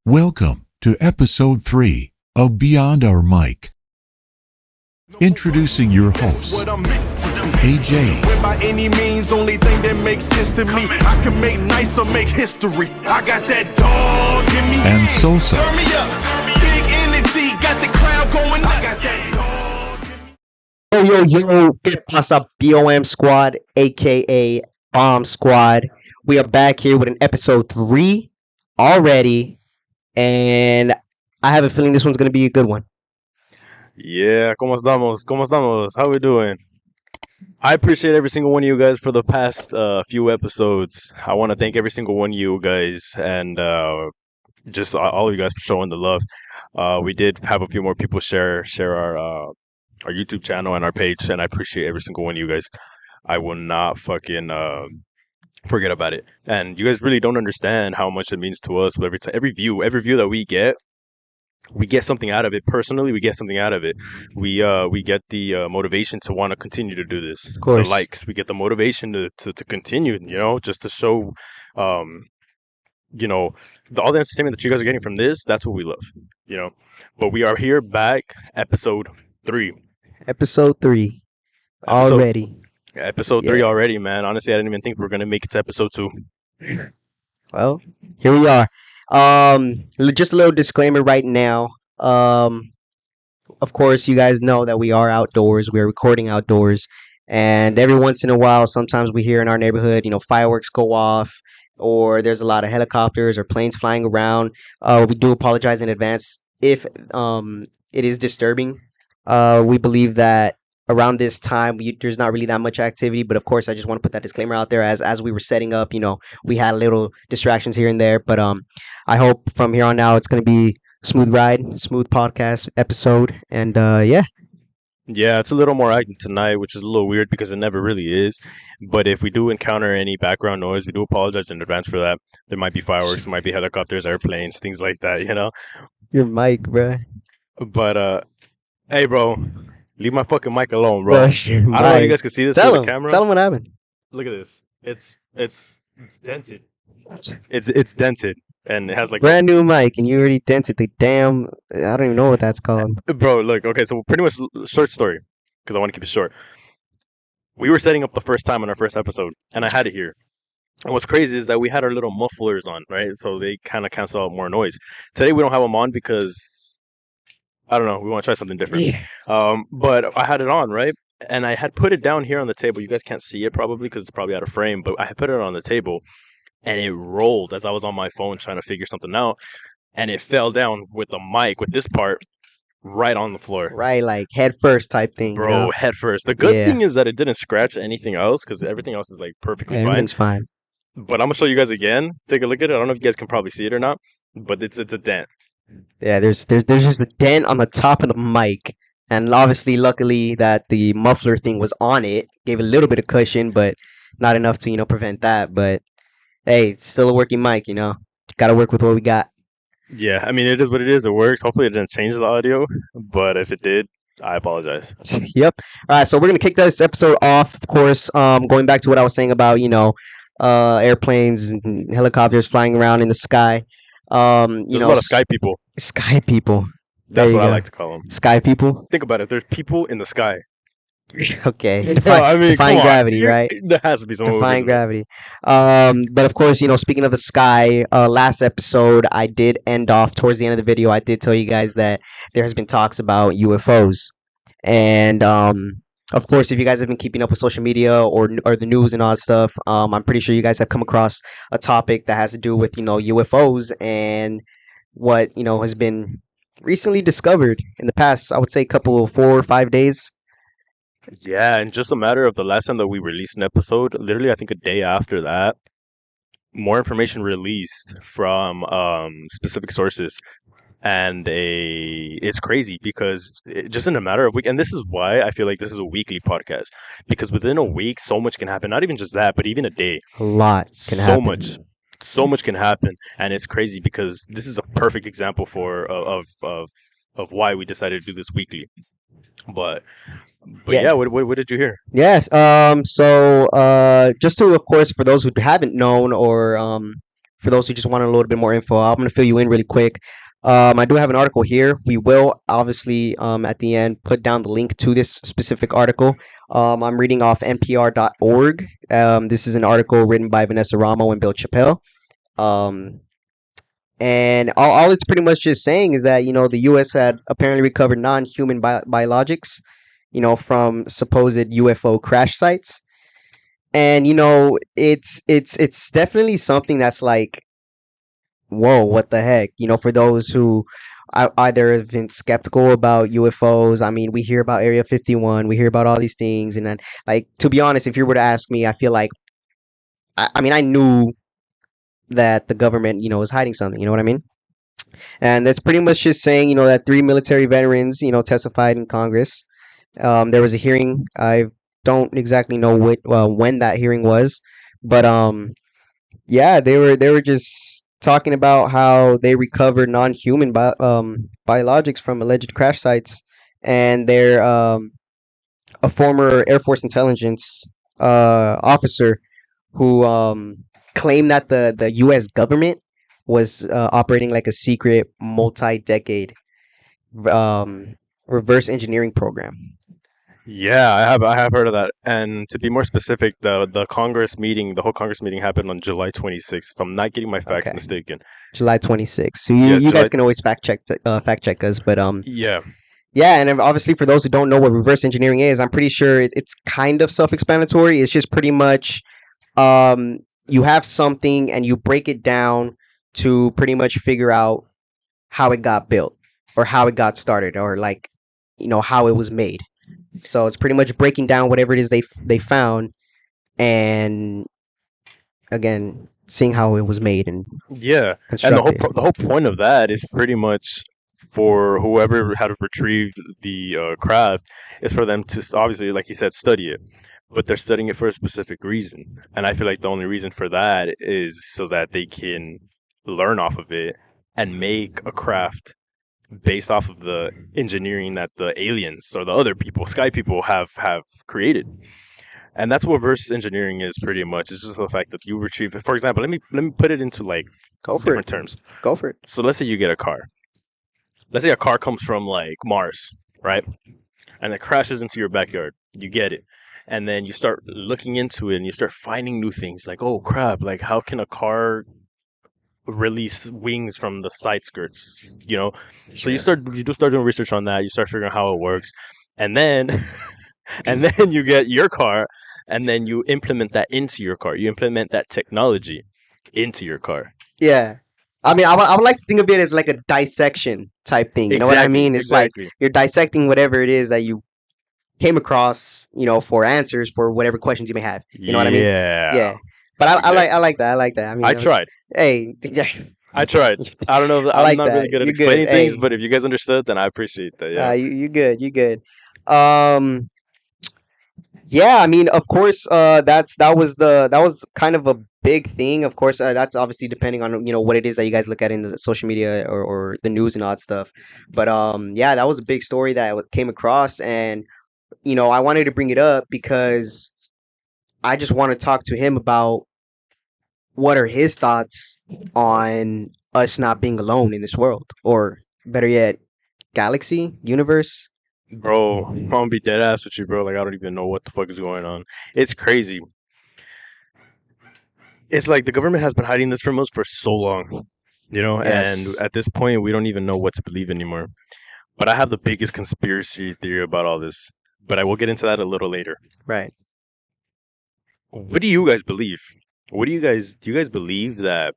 Welcome to episode 3 of Beyond Our Mic. Introducing your hosts, Ajay. When by any means, only thing that makes sense to me, I can make nice or make history. I got that dog in me. And Sosa. Turn me up. Big energy, got the crowd going nuts. I got that dog in me. Yo, get pasa BOM Squad, aka BOM Squad. We are back here with an episode 3 already, and I have a feeling this one's gonna be a good one. Yeah, ¿cómo estamos? ¿Cómo estamos? How we doing? I appreciate every single one of you guys for the past few episodes. I want to thank every single one of you guys and just all of you guys for showing the love. We did have a few more people share our YouTube channel and our page, and I appreciate every single one of you guys. I will not fucking forget about it. And you guys really don't understand how much it means to us. But every view that we get something out of it. Personally, we get something out of it. We get the motivation to want to continue to do this. Of course. The likes. We get the motivation to continue, just to show, all the entertainment that you guys are getting from this, that's what we love, But we are here back, episode 3. Episode 3 already. Episode 3 already, man. Honestly, I didn't even think we were going to make it to episode 2. Well, here we are. Just a little disclaimer right now. Of course, you guys know that we are outdoors. We're recording outdoors, and every once in a while, sometimes we hear in our neighborhood, fireworks go off, or there's a lot of helicopters or planes flying around. We do apologize in advance if it is disturbing. We believe that around this time, there's not really that much activity, but of course, I just want to put that disclaimer out there. As we were setting up, we had little distractions here and there, but I hope from here on out it's going to be a smooth ride, smooth podcast episode, and yeah. Yeah, it's a little more active tonight, which is a little weird because it never really is. But if we do encounter any background noise, we do apologize in advance for that. There might be fireworks, there might be helicopters, airplanes, things like that, Your mic, bruh. But hey, bro. Leave my fucking mic alone, bro. I don't know if you guys can see this Tell through him. the camera. Tell him what happened. Look at this. It's dented. It's dented, and it has like Brand new mic, and you already dented the damn. I don't even know what that's called. Bro, look. Okay, so pretty much short story, because I want to keep it short. We were setting up the first time on our first episode, and I had it here. And what's crazy is that we had our little mufflers on, right? So they kind of cancel out more noise. Today we don't have them on because I don't know. We want to try something different. Yeah. But I had it on, right? And I had put it down here on the table. You guys can't see it probably because it's probably out of frame. But I had put it on the table, and it rolled as I was on my phone trying to figure something out. And it fell down with the mic, with this part, right on the floor. Right, like head first type thing. Bro, head first. The good thing is that it didn't scratch anything else because everything else is like perfectly fine. Everything's fine. But I'm going to show you guys again. Take a look at it. I don't know if you guys can probably see it or not, but it's a dent. Yeah, there's just a dent on the top of the mic, and obviously, luckily, that the muffler thing was on it, gave a little bit of cushion, but not enough to prevent that. But hey, it's still a working mic, Got to work with what we got. Yeah, I mean, it is what it is. It works. Hopefully, it didn't change the audio, but if it did, I apologize. Yep. All right, so we're gonna kick this episode off. Of course, going back to what I was saying about airplanes and helicopters flying around in the sky. There's a lot of sky people. Sky people. That's what I like to call them. Sky people. Think about it. There's people in the sky. Okay. Defying gravity, right? There has to be some defying gravity. But of course, speaking of the sky, last episode I did end off towards the end of the video. I did tell you guys that there has been talks about UFOs, and of course, if you guys have been keeping up with social media or the news and all that stuff, I'm pretty sure you guys have come across a topic that has to do with UFOs and what has been recently discovered in the past. I would say 4 or 5 days. Yeah, and just a matter of the last time that we released an episode, literally I think a day after that, more information released from specific sources. And it's crazy because just in a matter of week, and this is why I feel like this is a weekly podcast, because within a week so much can happen. Not even just that, but even a day, a lot can happen. So much can happen, and it's crazy because this is a perfect example of why we decided to do this weekly. But yeah, what did you hear? Yes. So just to, of course, for those who haven't known or for those who just want a little bit more info, I'm going to fill you in really quick. I do have an article here. We will obviously at the end put down the link to this specific article. I'm reading off NPR.org. This is an article written by Vanessa Ramo and Bill Chappelle. And all it's pretty much just saying is that, the U.S. had apparently recovered non-human biologics, from supposed UFO crash sites. And, it's definitely something that's like, whoa, what the heck? For those who either have been skeptical about UFOs. I mean, we hear about Area 51, we hear about all these things. And then, like, to be honest, if you were to ask me, I feel like, I mean, I knew that the government, is hiding something, you know what I mean? And that's pretty much just saying, that 3 military veterans, testified in Congress. There was a hearing. I don't exactly know when that hearing was, but yeah, they were just talking about how they recovered non-human biologics from alleged crash sites, and they're a former Air Force intelligence officer who claimed that the U.S. government was operating like a secret multi-decade reverse engineering program. Yeah, I have heard of that. And to be more specific, the Congress meeting, the whole Congress meeting happened on July 26th. If I'm not getting my facts Okay. mistaken. July 26th. So Yeah, you July. guys can always fact check us, but Yeah, yeah, and obviously for those who don't know what reverse engineering is, I'm pretty sure it's kind of self-explanatory. It's just pretty much you have something and you break it down to pretty much figure out how it got built or how it got started or like how it was made. So it's pretty much breaking down whatever it is they found, and again seeing how it was made and yeah. And constructed. the whole point of that is pretty much for whoever had retrieved the craft is for them to obviously, like you said, study it. But they're studying it for a specific reason, and I feel like the only reason for that is so that they can learn off of it and make a craft based off of the engineering that the aliens or the other people, sky people, have created. And that's what reverse engineering is pretty much. It's just the fact that you retrieve. For example, let me put it into like Go for different it. terms. Go for it. So let's say you get a car. Let's say a car comes from like Mars, right? And it crashes into your backyard. You get it. And then you start looking into it and you start finding new things like, oh crap, like how can a car release wings from the side skirts, So you do start doing research on that, you start figuring out how it works, and then and then you get your car and then you implement that into your car. You implement that technology into your car. Yeah. I mean, I would like to think of it as like a dissection type thing. You know what I mean? It's exactly. like you're dissecting whatever it is that you came across, for answers for whatever questions you may have. You know what I mean? Yeah. But I like that. I like that. I mean, I tried. Hey, yeah. I tried. I don't know. I I'm like not that. really good at You're good. explaining things, Hey. but if you guys understood, then I appreciate that. Yeah. You good. You good. Yeah, I mean, of course, that was kind of a big thing. Of course, that's obviously depending on what it is that you guys look at in the social media or the news and all that stuff. But yeah, that was a big story that I came across, and I wanted to bring it up because I just want to talk to him about what are his thoughts on us not being alone in this world, or better yet, galaxy, universe. Bro, I'm gonna be dead ass with you, bro. Like, I don't even know what the fuck is going on. It's crazy. It's like the government has been hiding this from us for so long, Yes. and at this point, we don't even know what to believe anymore. But I have the biggest conspiracy theory about all this, but I will get into that a little later. Right. What do you guys believe? Do you guys believe that,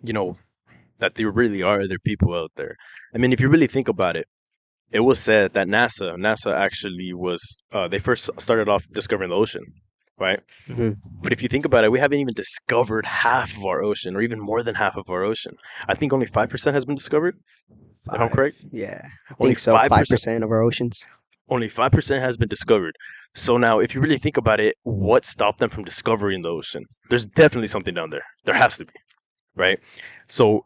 that there really are other people out there? I mean, if you really think about it, it was said that NASA actually was, they first started off discovering the ocean, right? Hmm. But if you think about it, we haven't even discovered half of our ocean, or even more than half of our ocean. I think only 5% has been discovered, if I'm correct. Yeah, I Only think so. 5% of our oceans. Only 5% has been discovered. So now, if you really think about it, what stopped them from discovering the ocean? There's definitely something down there. There has to be, right? So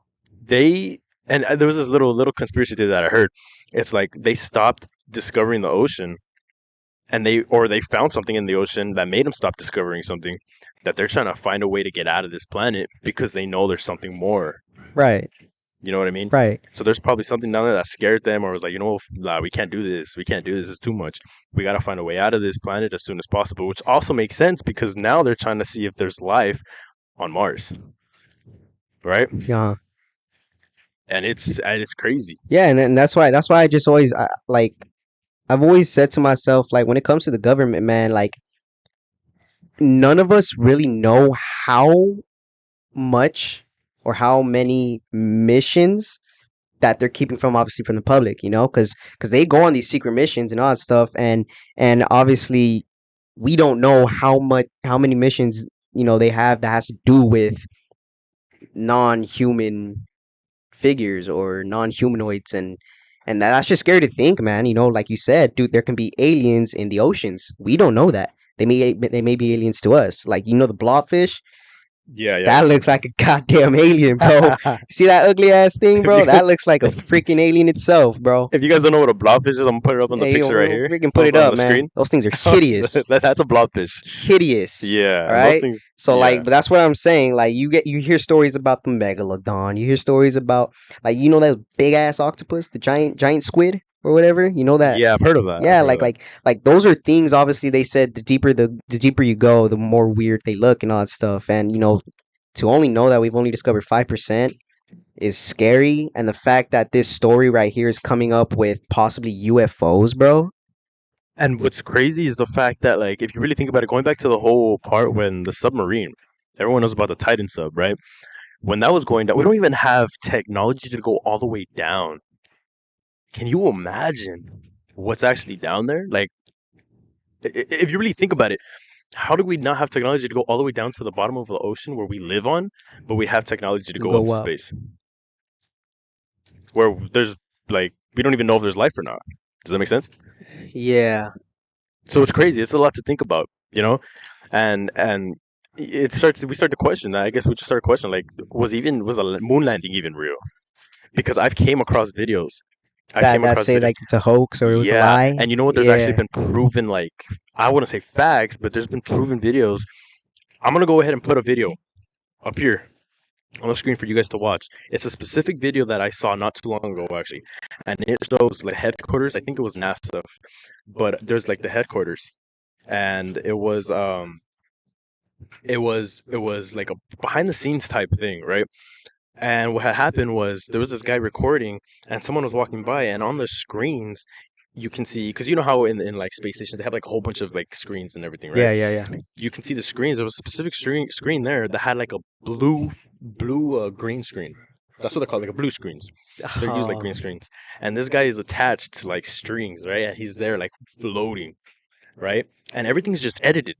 and there was this little conspiracy theory that I heard. It's like they stopped discovering the ocean and they found something in the ocean that made them stop discovering something, that they're trying to find a way to get out of this planet because they know there's something more. Right. You know what I mean? Right. So there's probably something down there that scared them, or was like, nah, we can't do this. We can't do this. It's too much. We got to find a way out of this planet as soon as possible, which also makes sense because now they're trying to see if there's life on Mars. Right? Yeah. And it's crazy. Yeah, and that's why I just always like I've always said to myself, like, when it comes to the government, man, like, none of us really know how much or how many missions that they're keeping from, obviously, from the public, because they go on these secret missions and all that stuff, and obviously we don't know how many missions they have that has to do with non-human figures or non-humanoids, and that's just scary to think, man. Like you said, dude, there can be aliens in the oceans. We don't know that. They may be aliens to us. Like, the blobfish. Yeah. That looks like a goddamn alien, bro. See that ugly ass thing, bro? That looks like a freaking alien itself, bro. If you guys don't know what a blobfish is, I'm gonna put it up on the picture right here. Freaking put it up, man. Screen. Those things are hideous. That's a blobfish. Hideous. Yeah. All right. So, yeah. like, but that's what I'm saying. Like, you hear stories about the megalodon. You hear stories about, like, that big ass octopus, the giant squid or whatever. That. Yeah, I've heard of that. Yeah, like those are things. Obviously, they said the deeper you go, the more weird they look and all that stuff. And to only know that we've only discovered 5% is scary. And the fact that this story right here is coming up with possibly UFOs, bro. And what's crazy is the fact that, like, if you really think about it, going back to the whole part when the submarine, everyone knows about the Titan sub, right? When that was going down, we don't even have technology to go all the way down. Can you imagine what's actually down there? Like, if you really think about it, how do we not have technology to go all the way down to the bottom of the ocean where we live on, but we have technology to go up space? Where there's, like, we don't even know if there's life or not. Does that make sense? Yeah. So it's crazy. It's a lot to think about, and we start to question that. I guess we just start questioning, like, was a moon landing even real? Because I've came across videos that say like it's a hoax or it was a lie. And you know what? There's actually been proven, like, I wouldn't say facts, but there's been proven videos. I'm gonna go ahead and put a video up here on the screen for you guys to watch. It's a specific video that I saw not too long ago, actually, and it shows like headquarters. I think it was NASA, but there's like the headquarters, and it was like a behind the scenes type thing, right? And what had happened was there was this guy recording, and someone was walking by, and on the screens you can see, because you know how in like space stations they have like a whole bunch of like screens and everything, right? Yeah. You can see the screens. There was a specific screen there that had like a blue green screen. That's what they're called, like a blue screens. They're used like green screens. And this guy is attached to like strings, right? And he's there like floating, right? And everything's just edited.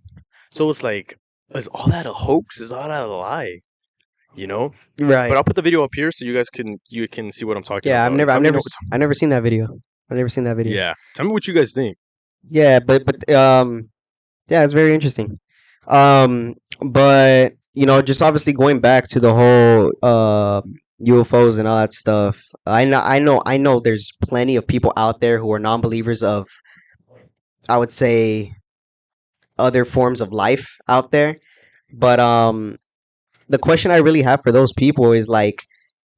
So it's like, is all that a hoax? Is all that a lie? Right. But I'll put the video up here so you guys can see what I'm talking about. Yeah, I've never seen that video. Yeah, tell me what you guys think. Yeah, but yeah, it's very interesting. But just obviously going back to the whole UFOs and all that stuff. I know there's plenty of people out there who are non-believers of, I would say, other forms of life out there. But the question I really have for those people is, like,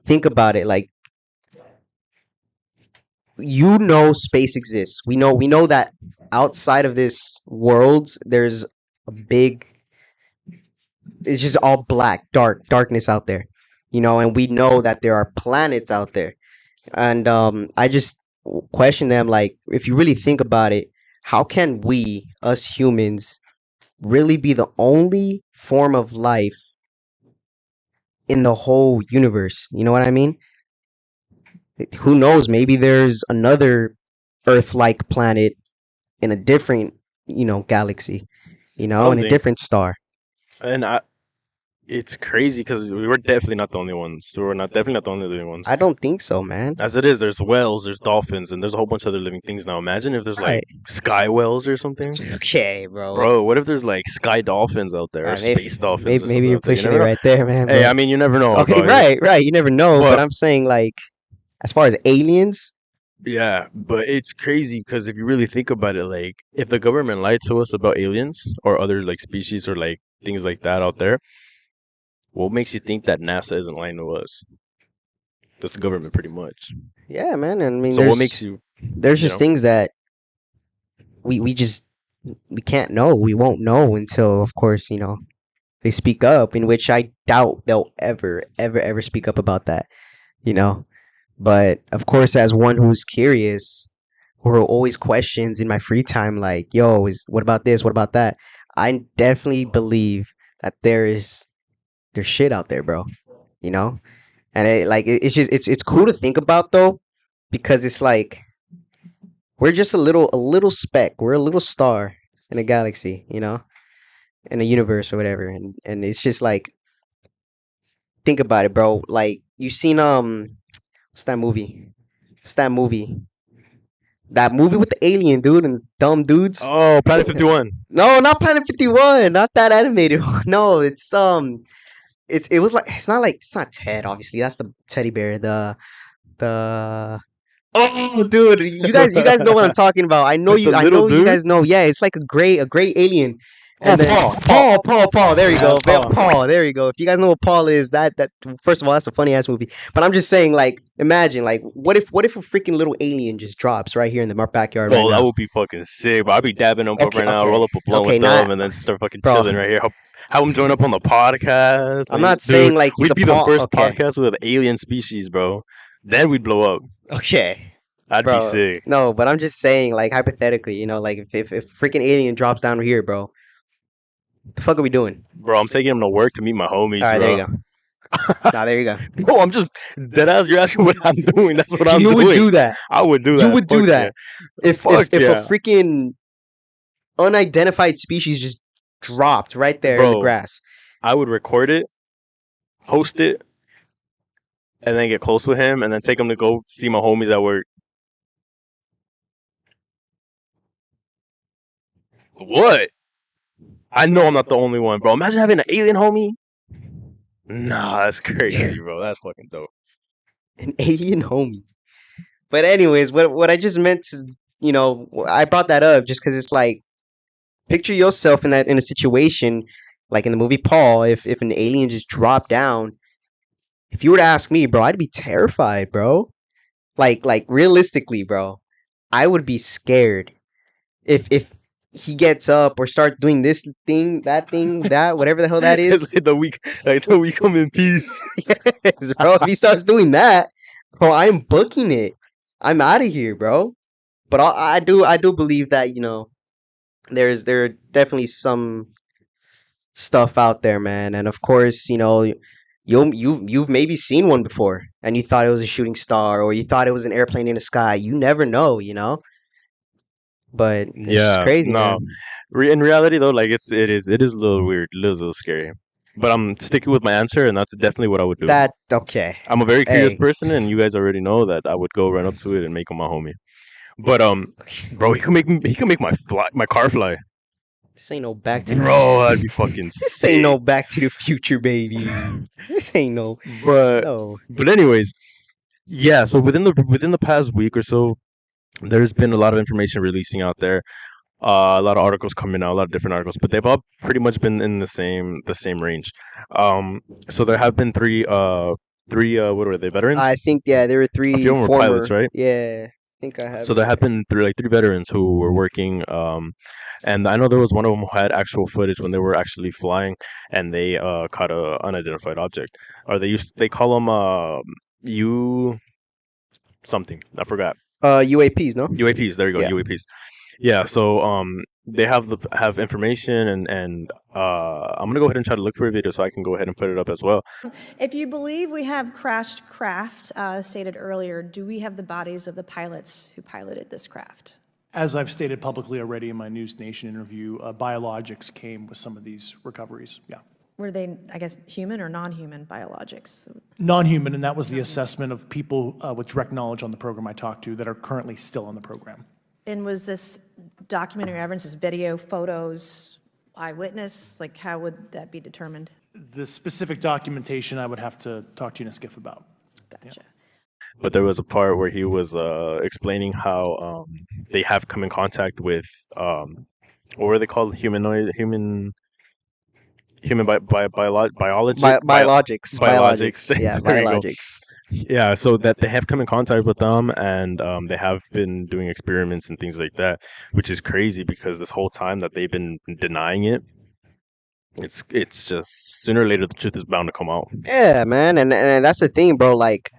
think about it. Like, space exists. We know that outside of this world, there's a big. It's just all black, darkness out there, and we know that there are planets out there, and I just question them, like, if you really think about it, how can we, us humans, really be the only form of life in the whole universe? You know what I mean? Who knows? Maybe there's another Earth-like planet in a different, galaxy, in a different star. And it's crazy because we're definitely not the only ones. We're definitely not the only ones. I don't think so, man. As it is, there's whales, there's dolphins, and there's a whole bunch of other living things now. Imagine if there's like sky whales or something. Okay, bro. Bro, what if there's like sky dolphins out there or space dolphins? Maybe you're pushing it right there, man. Hey, I mean, you never know. Okay, right. You never know. But I'm saying, like, as far as aliens, Yeah, but it's crazy because if you really think about it, like if the government lied to us about aliens or other like species or like things like that out there, what makes you think that NASA isn't lying to us? That's the government, pretty much. Yeah, man. I mean, So what makes you, there's you just know? things that we just we can't know. We won't know until, of course, they speak up. In which I doubt they'll ever speak up about that. You know. But of course, as one who's curious or always questions in my free time, like, yo, is what about this? What about that? I definitely believe that there's shit out there, bro. You know, and it's just it's cool to think about though, because it's like we're just a little speck. We're a little star in a galaxy, in a universe or whatever, and it's just like think about it, bro. Like you seen what's that movie? What's that movie? That movie with the alien dude and dumb dudes. Oh, Planet 51. No, not Planet 51. Not that animated one. No, it was like it's not Ted. Obviously, that's the teddy bear. The oh, dude, you guys know what I'm talking about. Like the I little know you dude? guys know. Yeah, it's like a gray alien. Oh, And then Paul. There you Yeah, go, Paul. Paul. There you go. If you guys know what Paul is, that first of all, that's a funny ass movie. But I'm just saying, like, imagine, like, what if a freaking little alien just drops right here in the backyard right Bro, that now? would be fucking sick. But I'd be dabbing them up Okay, right now, roll okay, up a blunt okay. with them, Not, and then start fucking bro. chilling right here. Have them join up on the podcast. I'm And, not dude, saying like he's we'd a be the Paul. first Okay, podcast with alien species, bro. Then we'd blow up. okay, That'd be bro. sick. No, but I'm just saying, like, hypothetically, like if freaking alien drops down here, bro, what the fuck are we doing? Bro, I'm taking them to work to meet my All homies, right, there you bro. go. Nah, there you go. Bro, I'm just dead ass. You're asking what I'm doing. That's what I'm You would doing. do that. I would do You that. would Fuck do yeah. that Fuck if a yeah. freaking unidentified species just dropped right there in the Bro, grass. I would record it, host it, and then get close with him, and then take him to go see my homies at work. What? I know I'm not the only one, bro. Imagine having an alien homie. Nah, that's crazy, bro. That's fucking dope. An alien homie. But anyways, what I just meant to, I brought that up just because it's like, picture yourself in a situation like in the movie Paul. If an alien just dropped down, if you were to ask me, bro, I'd be terrified, bro. Like realistically, bro, I would be scared if he gets up or starts doing this thing, that whatever the hell that It's is. like the week come in peace. Yes, bro. If he starts doing that, bro, I'm booking it. I'm out of here, bro. But I do believe that there are definitely some stuff out there, man. And of course, you've maybe seen one before, and you thought it was a shooting star, or you thought it was an airplane in the sky. You never know. But it's just Yeah, crazy, no. man. In reality, though, like it is a little weird, a little scary. But I'm sticking with my answer, and that's definitely what I would do. That okay? I'm a very curious Hey, person, and you guys already know that I would go run up to it and make him my homie. But bro, he can make my car fly. this ain't no back to the Bro, that'd be fucking this ain't no sick. Back to the Future, baby. This ain't no But no. anyways, yeah. So within the past week or so, there's been a lot of information releasing out there. A lot of articles coming out, a lot of different articles, but they've all pretty much been in the same range. So there have been three what were they, veterans? I think yeah, there were A few three of them were pilots, former. right? Yeah, I think I have. So there have been three veterans who were working, and I know there was one of them who had actual footage when they were actually flying, and they caught a unidentified object, or they call them U something, I forgot. UAPs, no? UAPs. There you go, Yeah. UAPs. Yeah. So they have information, and I'm gonna go ahead and try to look for a video so I can go ahead and put it up as well. If you believe we have crashed craft, stated earlier, do we have the bodies of the pilots who piloted this craft? As I've stated publicly already in my News Nation interview, biologics came with some of these recoveries. Yeah. Were they, I guess, human or non-human biologics? Non-human, and that was the assessment of people with direct knowledge on the program I talked to that are currently still on the program. And was this documentary evidence, this video, photos, eyewitness? Like, how would that be determined? The specific documentation I would have to talk to you in a skiff about. Gotcha. but there was a part where he was explaining how they have come in contact with what were they called? Biologic Biologics. Yeah, there you go. biologics. Yeah, so that they have come in contact with them, and they have been doing experiments and things like that, which is crazy because this whole time that they've been denying it, it's just sooner or later the truth is bound to come out. Yeah, man, and that's the thing, bro. Like,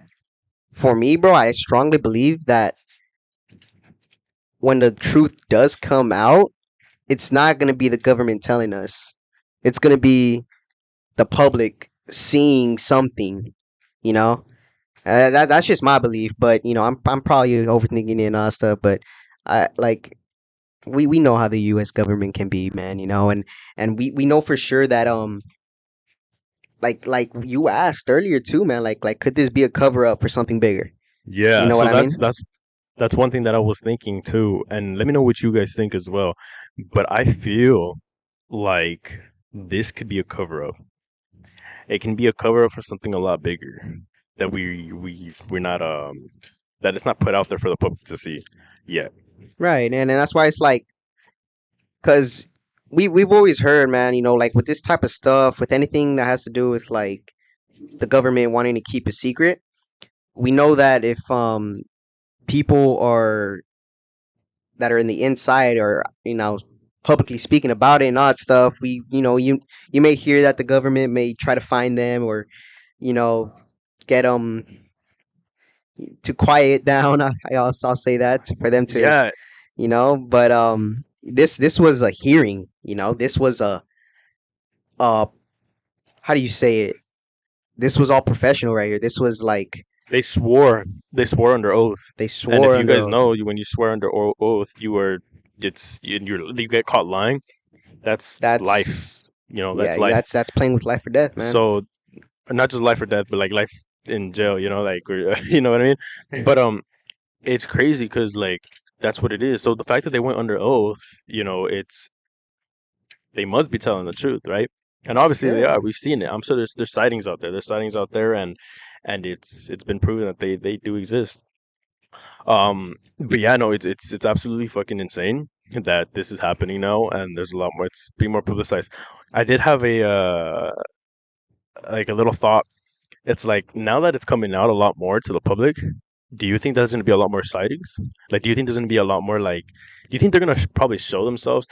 for me, bro, I strongly believe that when the truth does come out, it's not gonna be the government telling us. It's gonna be the public seeing something, you know. That's just my belief, but I'm probably overthinking it and all stuff. But I like we know how the U.S. government can be, man. And we know for sure that like you asked earlier too, man. Like could this be a cover up for something bigger? You Yeah, know what so I mean? that's one thing that I was thinking too, and let me know what you guys think as well. But I feel like this could be a cover up. It can be a cover up for something a lot bigger that we're not that it's not put out there for the public to see yet. Right, and that's why it's like, cause we've always heard, man. Like with this type of stuff, with anything that has to do with like the government wanting to keep a secret, we know that if people are that are in the inside or publicly speaking about it and all that stuff, you may hear that the government may try to find them or you know get them to quiet down. I'll say that for them to Yeah, but this was a hearing. This was a how do you say it? This was all professional right here. This was like they swore under oath, they and if swore you under guys oath. know, when you swear under oath, you get caught lying. That's life. That's That's yeah, life. that's playing with life or death, man. So not just life or death, but like life in jail. Like or, you know what I mean. But it's crazy because like that's what it is. So the fact that they went under oath, it's they must be telling the truth, right? And obviously they Yeah. are. We've seen it. I'm sure there's sightings out there. There's sightings out there, and it's been proven that they do exist. But yeah, no, it's absolutely fucking insane that this is happening now, and there's a lot more. It's being more publicized. I did have a like a little thought. It's like now that it's coming out a lot more to the public, do you think there's going to be a lot more sightings? Like, do you think there's going to be a lot more like? Do you think they're going to probably show themselves?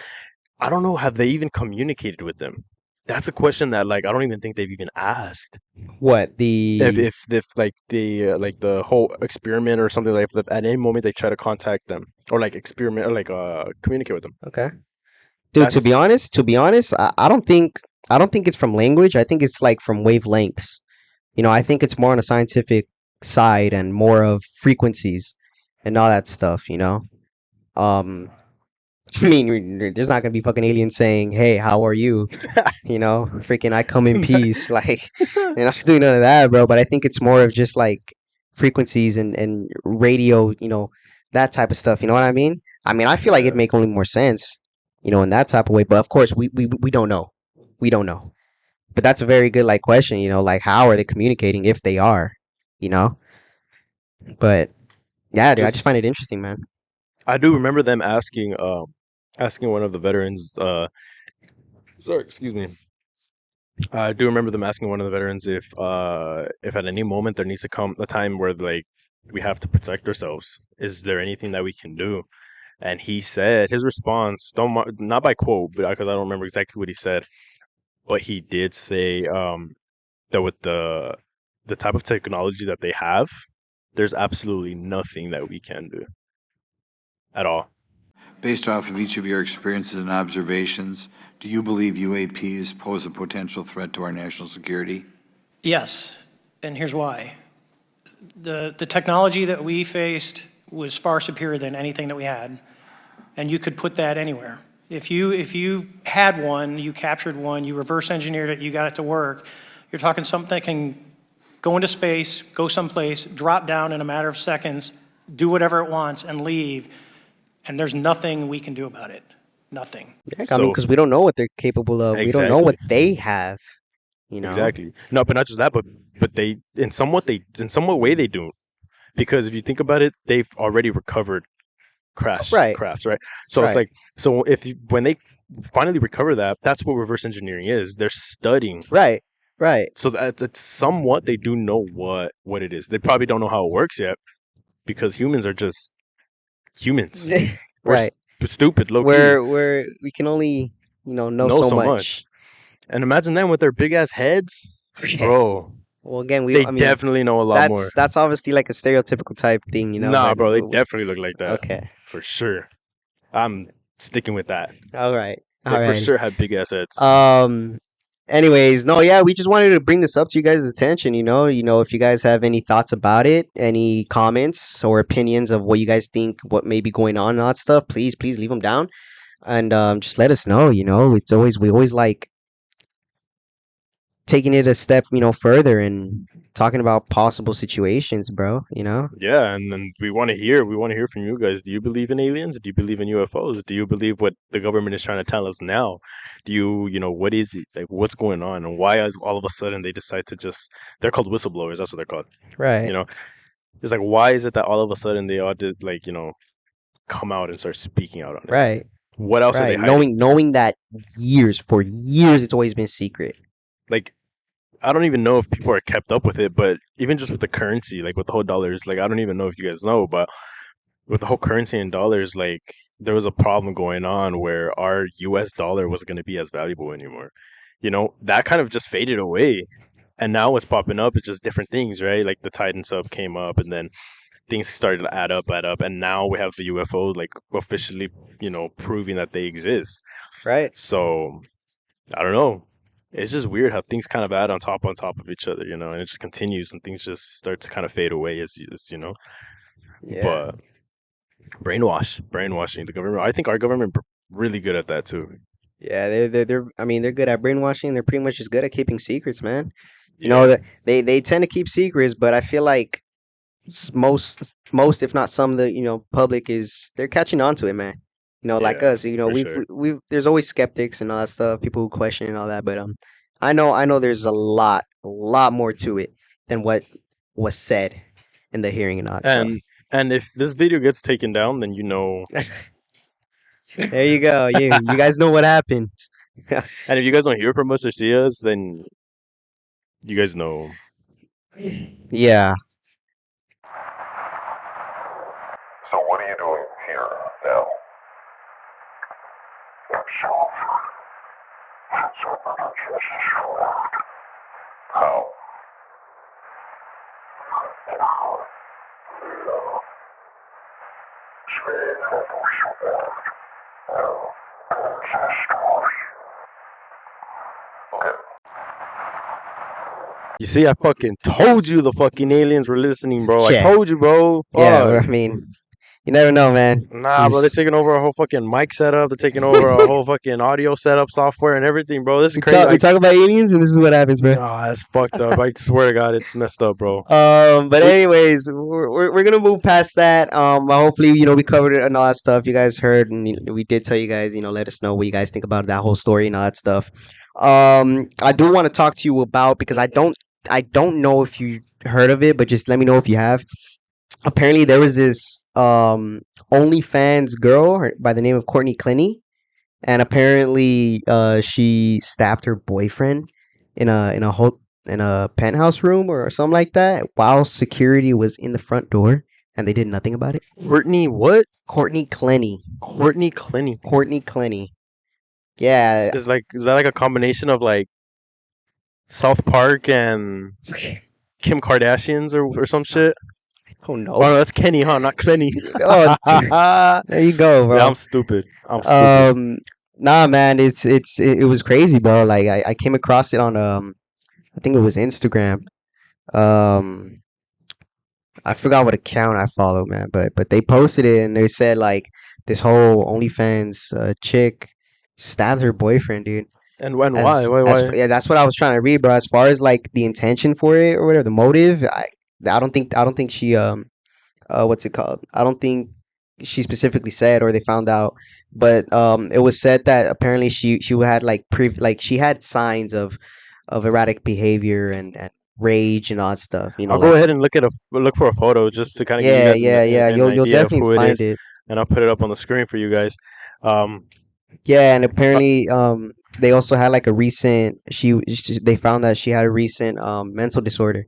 I don't know. Have they even communicated with them? That's a question that like I don't even think they've even asked. What If like the whole experiment or something like if at any moment they try to contact them or like experiment or like communicate with them. Okay, dude. To That's be honest, I don't think it's from language. I think it's like from wavelengths. I think it's more on a scientific side and more of frequencies and all that stuff. Um, I mean, there's not gonna be fucking aliens saying, "Hey, how are you?" Freaking, I come in peace. Like, they're not doing none of that, bro. But I think it's more of just like frequencies and radio. That type of stuff. You know what I mean? I feel like it'd make only more sense. In that type of way. But of course, we don't know. We don't know. But that's a very good like question. Like how are they communicating if they are? You know. But yeah, dude, I just just find it interesting, man. I do remember them asking one of the veterans. Sorry, excuse me. I do remember them asking one of the veterans if at any moment there needs to come a time where like we have to protect ourselves. Is there anything that we can do? And he said his response, not by quote, but because I don't remember exactly what he said, but he did say that with the type of technology that they have, there's absolutely nothing that we can do at all. Based off of each of your experiences and observations, do you believe UAPs pose a potential threat to our national security? Yes, and here's why. The technology that we faced was far superior than anything that we had, and you could put that anywhere. If you had one, you captured one, you reverse engineered it, you got it to work, you're talking something that can go into space, go someplace, drop down in a matter of seconds, do whatever it wants, and leave, and there's nothing we can do about it. Nothing. Yeah, So because we don't know what they're capable of. We don't know what exactly, they have. exactly. No, but not just that, but they in somewhat way they do. Because if you think about it, they've already recovered crashed Right. crafts, right? So it's Right. like, so when they finally recover that, that's what reverse engineering is. They're studying. Right. Right. So that's somewhat they do know what it is. They probably don't know how it works yet because humans are just humans. We're Right. stupid, low key. Where we can only know so so much. much. And imagine them with their big ass heads, bro. Well, again, They definitely know a lot more. That's obviously like a stereotypical type thing, Nah, but bro, they definitely look like that. Okay. For sure. I'm sticking with that. All right. They All for right. sure have big ass heads. Anyways, no, yeah, we just wanted to bring this up to you guys' attention. If you guys have any thoughts about it, any comments or opinions of what you guys think, what may be going on and all that stuff, please leave them down, and just let us know. We always like taking it a step, further and talking about possible situations, bro. Yeah, and then we want to hear from you guys. Do you believe in aliens? Do you believe in UFOs? Do you believe what the government is trying to tell us now? Do you what is it? Like, what's going on? And why is all of a sudden they decide to just, they're called whistleblowers, that's what they're called. Right. It's like, why is it that all of a sudden they all did, like, come out and start speaking out on it? Right. What else are they Right. hiding? Knowing that for years it's always been secret. Like, I don't even know if people are kept up with it, but even just with the currency, like with the whole dollars, like I don't even know if you guys know, but with the whole currency and dollars, like there was a problem going on where our US dollar wasn't going to be as valuable anymore. That kind of just faded away. And now what's popping up is just different things, right? Like the Titan sub came up and then things started to add up. And now we have the UFO like officially, proving that they exist. Right. So I don't know. It's just weird how things kind of add on top of each other, and it just continues and things just start to kind of fade away as Yeah. But brainwashing the government. I think our government really good at that too. Yeah, they're good at brainwashing. They're pretty much just good at keeping secrets, man. Yeah. They tend to keep secrets, but I feel like most if not some of the public they're catching on to it, man. Like Yeah, us, for we've sure. we've there's always skeptics and all that stuff, people who question and all that, but I know there's a lot more to it than what was said in the hearing and all that stuff. And if this video gets taken down, then There you go. You guys know what happened. and if you guys don't hear from us or see us, then you guys know. Yeah. So what are you doing here now? How? Okay. You see, I fucking told you the fucking aliens were listening, bro. Yeah. I told you, bro. Yeah, Fuck. well, I mean, you never know, man. Nah, bro, they're taking over our whole fucking mic setup. They're taking over our whole fucking audio setup, software, and everything, bro. This is crazy. We talk about aliens, and this is what happens, bro. Nah, that's fucked up. I swear to God, it's messed up, bro. But anyways, we're gonna move past that. Hopefully, we covered it and all that stuff. You guys heard, and we did tell you guys, let us know what you guys think about that whole story and all that stuff. I do want to talk to you about, because I don't know if you heard of it, but just let me know if you have. Apparently, there was this OnlyFans girl by the name of Courtney Clenny, and apparently, she stabbed her boyfriend in a penthouse room or something like that while security was in the front door, and they did nothing about it. Courtney, what? Courtney Clenny. Courtney Clenny. Courtney Clenny. Yeah. Is that like a combination of like South Park and Kim Kardashians or some shit? Oh no. Oh, no, that's Kenny, huh? Not Clenny. Oh, there you go, bro. Yeah, I'm stupid. Nah, man, it was crazy, bro. Like I came across it on I think it was Instagram. I forgot what account I follow, man, but they posted it and they said like this whole OnlyFans chick stabbed her boyfriend, dude. And when? Why? Yeah, that's what I was trying to read, bro. As far as like the intention for it or whatever, the motive, I don't think she what's it called? I don't think she specifically said or they found out, but it was said that apparently she had like she had signs of erratic behavior and rage and all that stuff. You know, I'll like go ahead and look for a photo just to kind of give you yeah, guys yeah. an You'll idea of definitely who it is, find it. and I'll put it up on the screen for you guys. Um, Yeah, and apparently, they also had like a recent. They found that she had a recent mental disorder.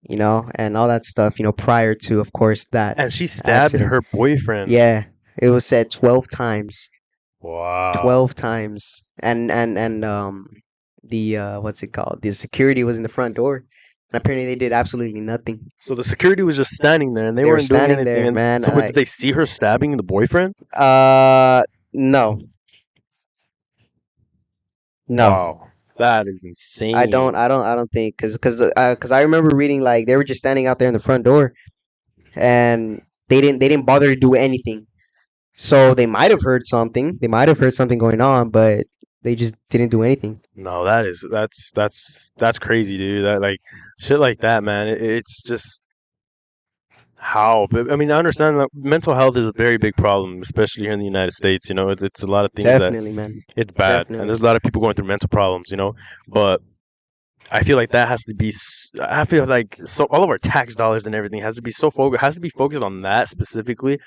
You know, and all that stuff. You know, prior to, of course, that and she stabbed accident. her boyfriend. Yeah, it was said 12 times. Wow. 12 times, and the what's it called? The security was in the front door, and apparently they did absolutely nothing. So the security was just standing there, and they They were weren't doing standing anything. there, And man. so, did they see her stabbing the boyfriend? No, no. Wow, that is insane. I don't think because I remember reading like they were just standing out there in the front door, and they didn't bother to do anything. So they might have heard something. They might have heard something going on, but they just didn't do anything. No, that's crazy, dude. That like shit like that, man. It's just how. But, I mean, I understand that mental health is a very big problem, especially here in the United States. You know, it's a lot of things that Definitely, man. it's bad, and Definitely. there's a lot of people going through mental problems. You know, but I feel like that has to be. I feel like so all of our tax dollars and everything has to be focused on that specifically,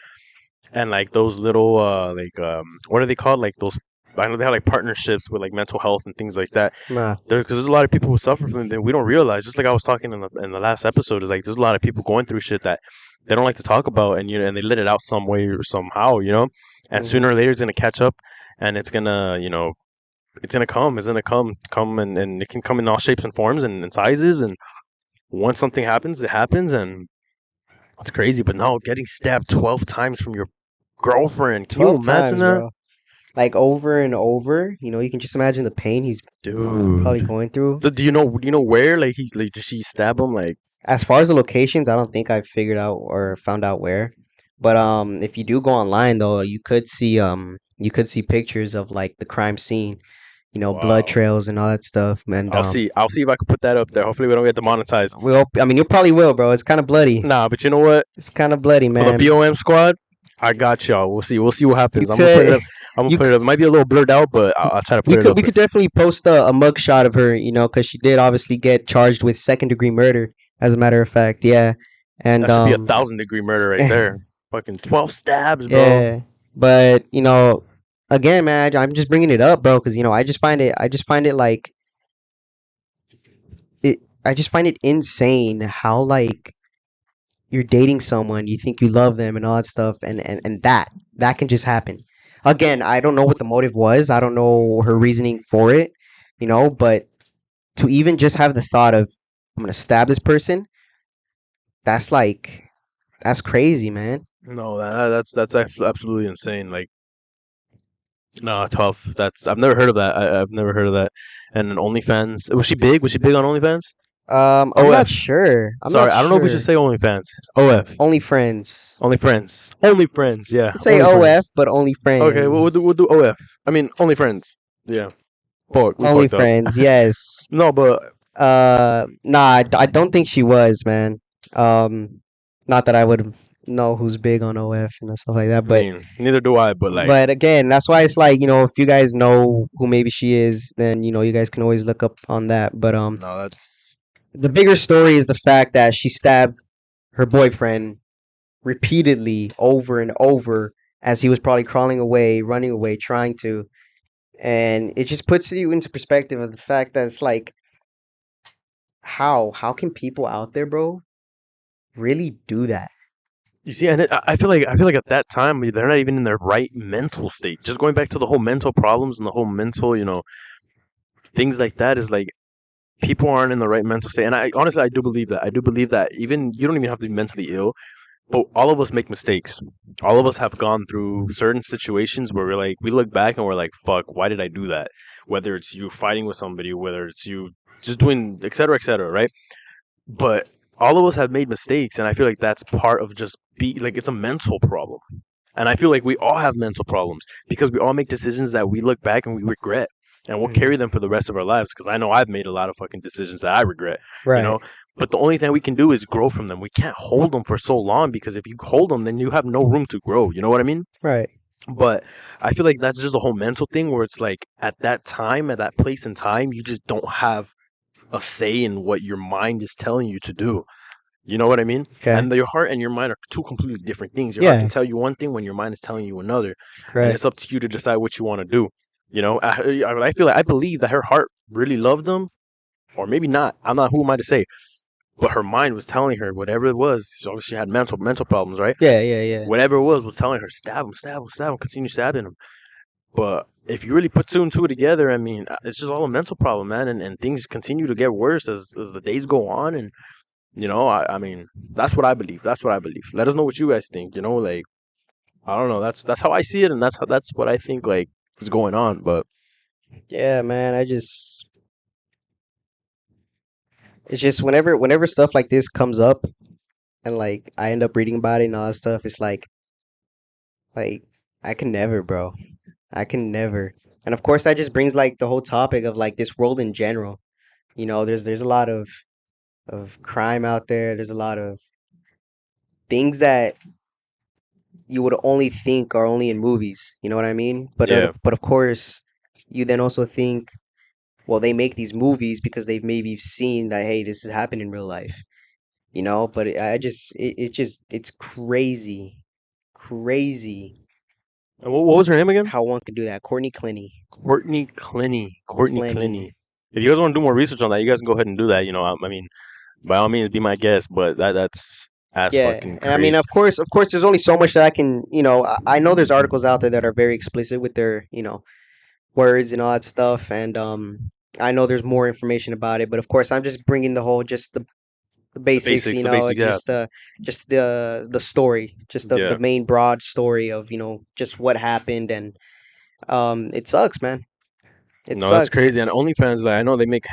and like those little what are they called? Like those. I know they have like partnerships with like mental health and things like that. Nah, Because there's a lot of people who suffer from it that we don't realize. Just like I was talking in the last episode, is like there's a lot of people going through shit that they don't like to talk about, and and they let it out some way or somehow, and sooner or later it's gonna catch up, and it's gonna come, and it can come in all shapes and forms and sizes, and once something happens, it happens, and it's crazy. But no, getting stabbed 12 times from your girlfriend, can you 12 imagine times, that, bro. Like over and over. You know, you can just imagine the pain he's probably dude? going through. Do you know where? Like he's like, did she stab him? Like, As far as the locations, I don't think I've figured out or found out where. But if you do go online though, you could see pictures of like the crime scene, you know, blood wow. trails and all that stuff. And I'll see if I can put that up there. Hopefully we don't get demonetized. I mean, you probably will, bro. It's kind of bloody. Nah, but you know what? It's kind of bloody, For the man. BOM squad, I got y'all. We'll see. We'll see what happens. You I'm gonna put it could up. I'm gonna you put it up. It might be a little blurred out, but I'll try to put we it could up. we could definitely post a mug shot of her, you know, because she did obviously get charged with second-degree murder. As a matter of fact, yeah, and That should be 1,000-degree murder right there. Fucking 12 stabs, bro. yeah, but you know, again, man, I'm just bringing it up, bro, because you know, I just find it like I just find it insane how like you're dating someone, you think you love them and all that stuff, and that can just happen. Again, I don't know what the motive was. I don't know her reasoning for it, you know, but to even just have the thought of I'm gonna stab this person, that's like that's crazy, man. No, that's absolutely insane. Like, no, tough. I've never heard of that. I've never heard of that. And an OnlyFans. Was she big? Was she big on OnlyFans? I'm not OF. sure. I'm Sorry, not I don't know if we sure. should say OnlyFans. OF. Only friends. Only friends. Only friends. Yeah. Say only OF, friends. but only friends. Okay, we'll do OF. I mean, only friends. Yeah. We Only fucked up. friends. Yes. No, but Nah, I don't think she was, man. Not that I would know who's big on OF and stuff like that, I but mean, neither do I. But like, again, that's why it's like, you know, if you guys know who maybe she is, then you know you guys can always look up on that. But no, that's the bigger story is the fact that she stabbed her boyfriend repeatedly over and over as he was probably crawling away, running away, trying to. And it just puts you into perspective of the fact that it's like, how can people out there, bro, really do that? you see, and I feel like at that time they're not even in their right mental state. Just going back to the whole mental problems and the whole mental, things like that is like people aren't in the right mental state. And I honestly I do believe that. I do believe that even you don't even have to be mentally ill, but all of us make mistakes. All of us have gone through certain situations where we look back and we're like, fuck, why did I do that? Whether it's you fighting with somebody, whether it's you just doing et cetera, right? But all of us have made mistakes, and I feel like that's part of just it's a mental problem. And I feel like we all have mental problems because we all make decisions that we look back and we regret. And we'll carry them for the rest of our lives because I know I've made a lot of fucking decisions that I regret, Right. But the only thing we can do is grow from them. We can't hold them for so long because if you hold them, then you have no room to grow. You know what I mean? Right. But I feel like that's just a whole mental thing where it's like at that time, at that place in time, you just don't have a say in what your mind is telling you to do. You know what I mean? Okay. And your heart and your mind are two completely different things. Your heart Yeah. can tell you one thing when your mind is telling you another, and Correct. it's up to you to decide what you want to do. You know, I feel like I believe that her heart really loved him, or maybe not. I'm not. Who am I to say? But her mind was telling her whatever it was. She had mental problems, right? Yeah. Whatever it was telling her stab him, continue stabbing him. But if you really put two and two together, I mean, it's just all a mental problem, man. And things continue to get worse as the days go on. And, you know, I mean, that's what I believe. That's what I believe. Let us know what you guys think. You know, like, I don't know. That's how I see it. And that's what I think, like, is going on. But Yeah, man. It's just whenever stuff like this comes up, and like I end up reading about it and all that stuff, it's like I can never, bro. I can never. And of course, that just brings like the whole topic of like this world in general. You know, there's a lot of crime out there. There's a lot of things that you would only think are only in movies. You know what I mean? yeah. But of course, you then also think, well, they make these movies because they've maybe seen that, hey, this is happening in real life. You know, but it's crazy, crazy And what was her name again? how one can do that. Courtney Clenny. Courtney Clenny. Courtney Clenny. Clenny. If you guys want to do more research on that, you guys can go ahead and do that. You know, I mean, by all means, be my guest. But that's Yeah, fucking and I mean, crazy. of course, there's only so much that I can, I know there's articles out there that are very explicit with their, words and all that stuff, and I know there's more information about it, but of course, I'm just bringing the whole, just the basics, The basics, yeah. just the story, just the Yeah. main broad story of, just what happened, and it sucks, man. It No, that's sucks. crazy. And OnlyFans, like, I know they make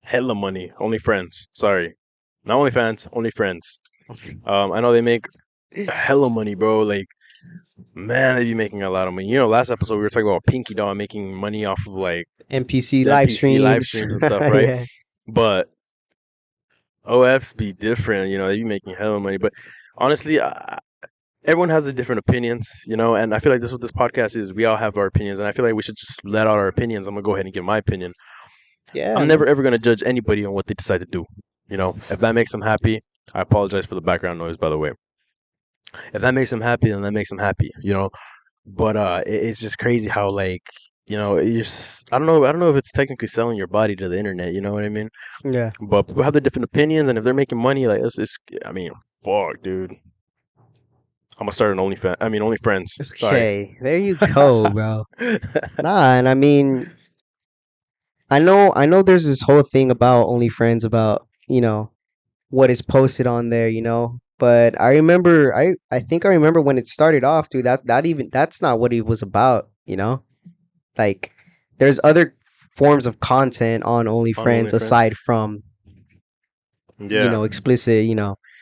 hella money. OnlyFriends, sorry, not OnlyFans, OnlyFriends. I know they make hella money, bro. Like, man, they be making a lot of money. You know, last episode we were talking about Pinky Doll making money off of like NPC the live NPC live streams. streams and stuff, right? Yeah. But OFs be different. You know, they be making hella money. But honestly, everyone has a different opinions, you know, and I feel like this is what this podcast is. We all have our opinions, and I feel like we should just let out our opinions. I'm gonna go ahead and give my opinion. Yeah, I'm never ever gonna judge anybody on what they decide to do. You know, if that makes them happy, I apologize for the background noise, by the way. If that makes them happy, then that makes them happy. You know, but it's just crazy how like I don't know if it's technically selling your body to the internet. You know what I mean? yeah. But people have their different opinions, and if they're making money, like it's I mean, fuck, dude. I'm gonna start an OnlyFans. I mean, OnlyFriends. Sorry. Okay, there you go, bro. Nah, and I mean, I know there's this whole thing about OnlyFriends about, what is posted on there, But I remember I think I remember when it started off, dude, that's not what it was about. Like there's other forms of content on OnlyFriends OnlyFriends? aside from, Yeah. explicit,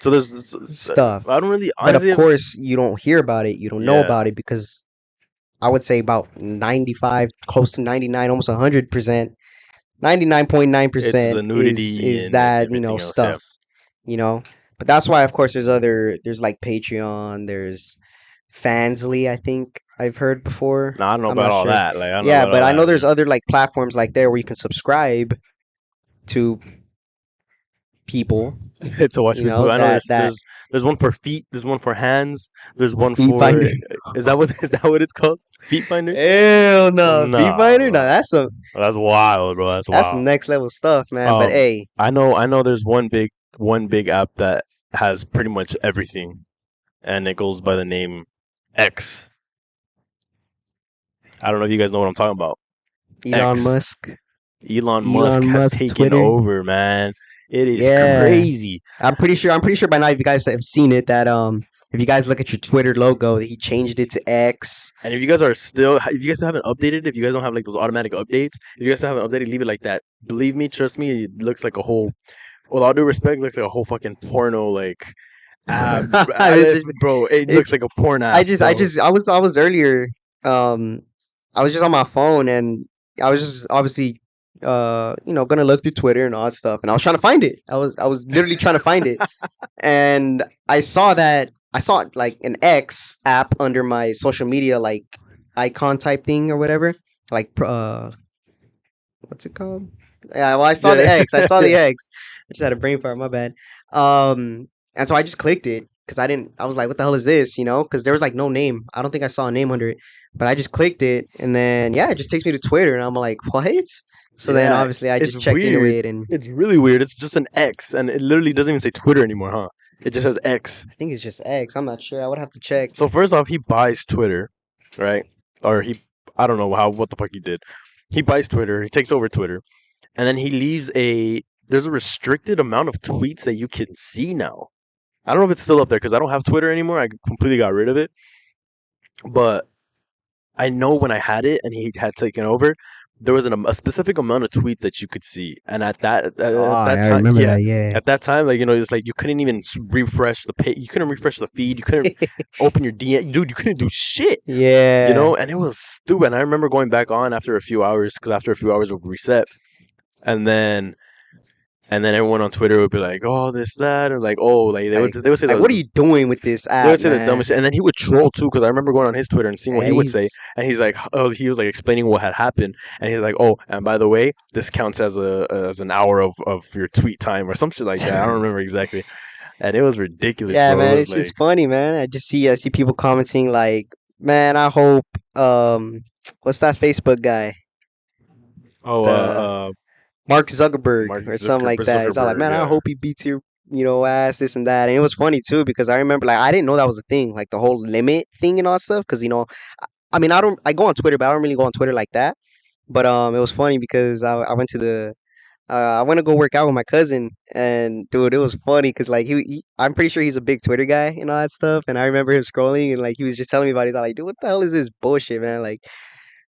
So there's stuff. I don't really But of honestly. course, you don't hear about it, you don't know Yeah. about it because I would say about 95, close to 99, almost 100%, It's the 99.9% nudity is and that, everything else. Yeah. stuff, you know. But that's why, of course, there's like Patreon, there's Fansly, I think I've heard before. No, I don't know I'm about not all sure. that. Like I don't know Yeah, about but all I know that. there's other like platforms like there where you can subscribe to people, To watch people. I know that there's one for feet. There's one for hands. There's one Feet for. Finder. Is that what it's called? Feet finder. Hell no, Feet Finder? No, No, that's that's wild, bro. That's some wild. next level stuff, man. But hey, I know. There's one big app that has pretty much everything, and it goes by the name X. I don't know if you guys know what I'm talking about. Elon X. Musk. Elon Musk has taken Twitter. over, man. It is Yeah. crazy. I'm pretty sure by now if you guys have seen it that if you guys look at your Twitter logo, he changed it to X. And if you guys haven't updated, if you guys don't have like those automatic updates, if you guys haven't updated, leave it like that. Believe me, trust me, it looks like a whole. With all due respect, it looks like a whole fucking porno like. Bro, it looks like a porn app. I was earlier I was just on my phone and I was just obviously gonna look through Twitter and all that stuff and I was trying to find it. I was literally trying to find it. And I saw like an X app under my social media like icon type thing or whatever. Like what's it called? Yeah, well, I saw the Yeah. X. I saw the X. I just had a brain fart. My bad. And so I just clicked it because I didn't. I was like, "What the hell is this?" You know, because there was like no name. I don't think I saw a name under it, but I just clicked it, and then yeah, it just takes me to Twitter, and I'm like, "What?" So then Yeah, obviously I it's just checked into weird. it, and It's really weird. It's just an X, and it literally doesn't even say Twitter anymore, huh? It just says X. I think it's just X. I'm not sure. I would have to check. So first off, he buys Twitter, right? Or I don't know what the fuck he did. He buys Twitter. He takes over Twitter, and then he leaves there's a restricted amount of tweets that you can see now. I don't know if it's still up there because I don't have Twitter anymore. I completely got rid of it. But I know when I had it and he had taken over, there was a specific amount of tweets that you could see, and Oh, at that I time, remember yeah, that. Yeah. at that time, like it's like you couldn't even refresh the page, you couldn't refresh the feed, you couldn't open your DM, dude, you couldn't do shit, Yeah. and it was stupid. And I remember going back on after a few hours because after a few hours it would reset, and then everyone on Twitter would be like, "Oh, this, that," or like, "Oh, like they would say Like, what are you doing with this they would app, say the man? dumbest shit," and then he would troll too. Because I remember going on his Twitter and seeing what Yeah, he would say, he's and he's like, "Oh," he was like explaining what had happened, and he's like, "Oh, and by the way, this counts as an hour of your tweet time or some shit like that." I don't remember exactly, and it was ridiculous, yeah, bro. It man. was It's like, just funny, man. I see people commenting like, man, I hope what's that Facebook guy? oh, The Mark Zuckerberg Mark or something like that. It's all like, Zuckerberg, man, I yeah, hope he beats your, ass, this and that. And it was funny too because I remember like I didn't know that was a thing, like the whole limit thing and all that stuff. Because I mean, I go on Twitter, but I don't really go on Twitter like that. But it was funny because I went to I went to go work out with my cousin, and dude, it was funny because like I'm pretty sure he's a big Twitter guy and all that stuff. And I remember him scrolling and like he was just telling me about it. He's all like, dude, what the hell is this bullshit, man? Like,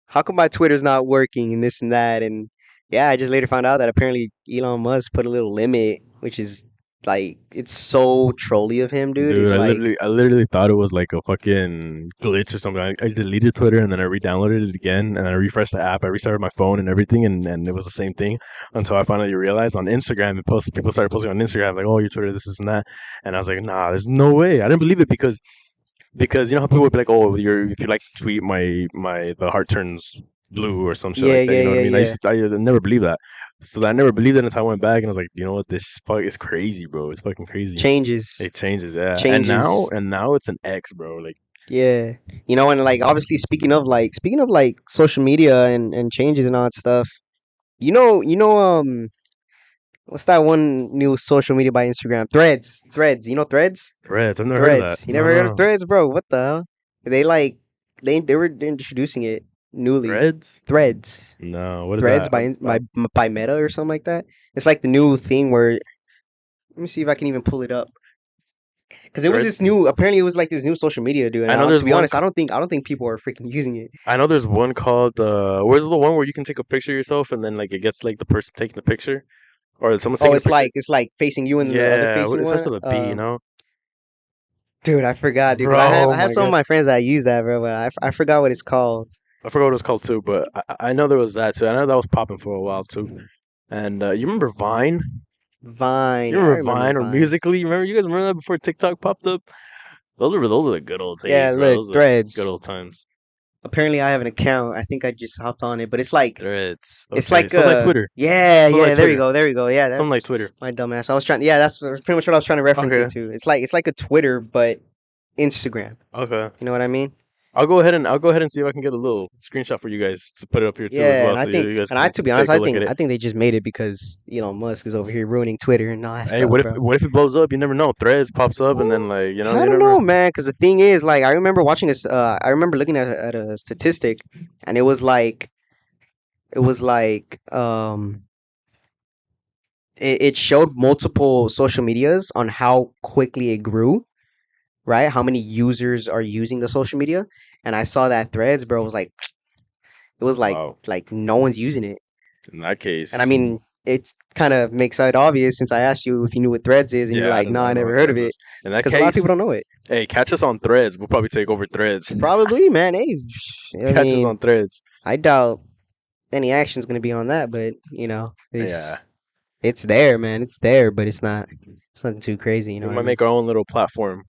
how come my Twitter's not working and this and that? And yeah, I just later found out that apparently Elon Musk put a little limit, which is like it's so trolly of him, dude. dude. It's like, I literally thought it was like a fucking glitch or something. I deleted Twitter and then I re-downloaded it again and I refreshed the app. I restarted my phone and everything, and it was the same thing until I finally realized on Instagram. People started posting on Instagram like, "Oh, your Twitter, this and that," and I was like, "Nah, there's no way." I didn't believe it because you know how people would be like, "Oh, if you like to tweet, the heart turns blue or some shit yeah, like that." yeah, You know what I yeah, mean? yeah. I never believed that. So I never believed it until I went back and I was like, you know what? This fuck is crazy, bro. It's fucking crazy. Changes, It changes, yeah. changes. And now it's an X, bro. Like, Yeah. And like obviously speaking of like social media and changes and all that stuff, what's that one new social media by Instagram? Threads. Threads. You know Threads? Threads. I've never heard of that. Threads. You No, never heard of no. Threads, bro? What the hell? They like they were introducing it newly. Threads? Threads. No. What is Threads that? by Meta or something like that. It's like the new thing where let me see if I can even pull it up. Because it was Threads? this new. Apparently, it was like this new social media, dude. And I know to there's be one. honest, I don't think people are freaking using it. I know there's one called. Where's the one where you can take a picture of yourself and then like it gets like the person taking the picture, or someone's Oh, taking a picture. it's like facing you and the other Yeah, facing it starts one. with a B, you know, Dude, I forgot, dude. Because bro. Oh I have my some of god, my friends that use that, bro. But I forgot what it's called. I forgot what it was called too, but I know there was that too. I know that was popping for a while too. And you remember Vine? Vine. You Yeah, I remember remember Vine or Vine. Musically? Remember you guys remember that before TikTok popped up? Those are the good old Yeah, days, bro. look, Those are the good Threads. old times. Apparently, I have an account. I think I just hopped on it, but Threads. it's Okay, like sounds like Twitter. Sounds like there we Twitter. go, there we go. Yeah, that's Something like Twitter. my dumbass. I was trying. Yeah, that's pretty much what I was trying to reference it Okay. to. It's like a Twitter, but Instagram. Okay. You know what I mean? I'll go ahead and see if I can get a little screenshot for you guys to put it up here too as Yeah, well, and I so think, you guys and I can to be honest, take a look at it. I think they just made it because Elon Musk is over here ruining Twitter and all that Hey, stuff, bro. what if it blows up? You never know. Threads pops up and then like you know I you don't never. know, man. Because the thing is, like, I remember watching this. I remember looking at a statistic, and it was like, it showed multiple social medias on how quickly it grew, right? How many users are using the social media, and I saw that Threads, bro, was like, it was Wow. like no one's using it, In that and I case, mean, it kind of makes it obvious since I asked you if you knew what Threads is, and you're yeah, like, no, I I know never what heard of Threads it, is. In that because a lot of case, people don't know it. hey, catch us on Threads. We'll probably take over Threads. Probably, man. Hey, I Catch us mean, on Threads. I doubt any action's gonna be on that, but Yeah, it's there, man. It's there, but it's nothing too crazy. You know we what I might mean? make our own little platform.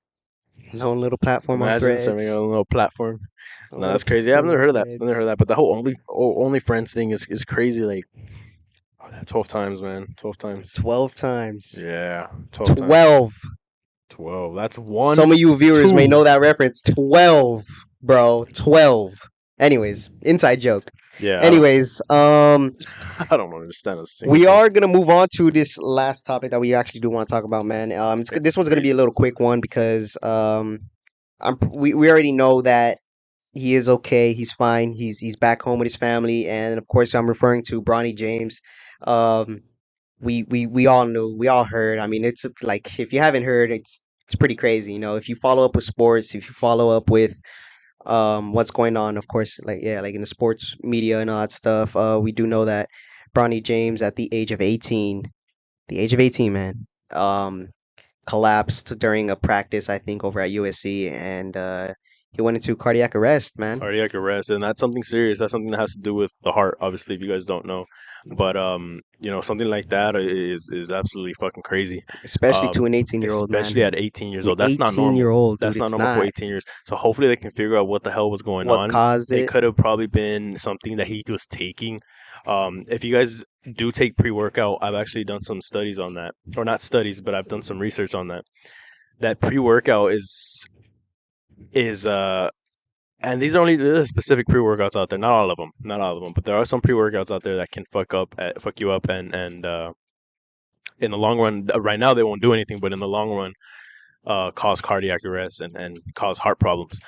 His own little platform on Imagine starting our Threads. own little platform. A No, little that's crazy. Yeah, I've platform never on heard of that. I've never heard of Threads. that. But the whole OnlyFriends thing is crazy. Like 12 times, man. 12 times. 12 times. Yeah, 12 times. 12. 12. That's one. Some of you viewers may two. know that reference. 12, bro. 12. Anyways, inside joke. Yeah. Anyways, I don't understand a single we thing. are gonna move on to this last topic that we actually do want to talk about, man. This one's gonna be a little quick one because we already know that he is okay. He's fine. He's back home with his family, and of course, I'm referring to Bronny James. Um, we all knew, we all heard. I mean, it's like if you haven't heard, it's pretty crazy. You know, if you follow up with sports, if you follow up with what's going on, of course, like yeah, like in the sports media and all that stuff. We do know that Bronny James at the age of 18, man, collapsed during a practice, I think, over at USC, and he went into cardiac arrest, man. Cardiac arrest, and that's something serious. That's something that has to do with the heart, obviously, if you guys don't know. But something like that is absolutely fucking crazy. Especially to an 18-year-old man. Especially at 18 years An old. That's not normal. 18-year-old, That's dude, not it's normal for not. 18 years. So hopefully they can figure out what the hell was going What on. caused It it? could have probably been something that he was taking. If you guys do take pre-workout, I've actually done some studies on that. Or not studies, but I've done some research on that. That pre-workout is and these are only there's specific pre-workouts out there, not all of them, but there are some pre-workouts out there that can fuck you up, and in the long run, right now they won't do anything, but in the long run, cause cardiac arrest and cause heart problems.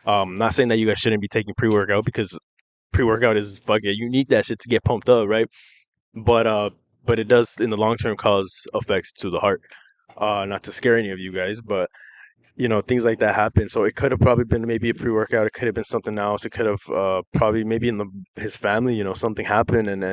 Not saying that you guys shouldn't be taking pre-workout because pre-workout is fuck it, you need that shit to get pumped up, right? But it does in the long term cause effects to the heart. Not to scare any of you guys, but things like that happen. So it could have probably been maybe a pre-workout. It could have been something else. It could have probably maybe in his family, something happened and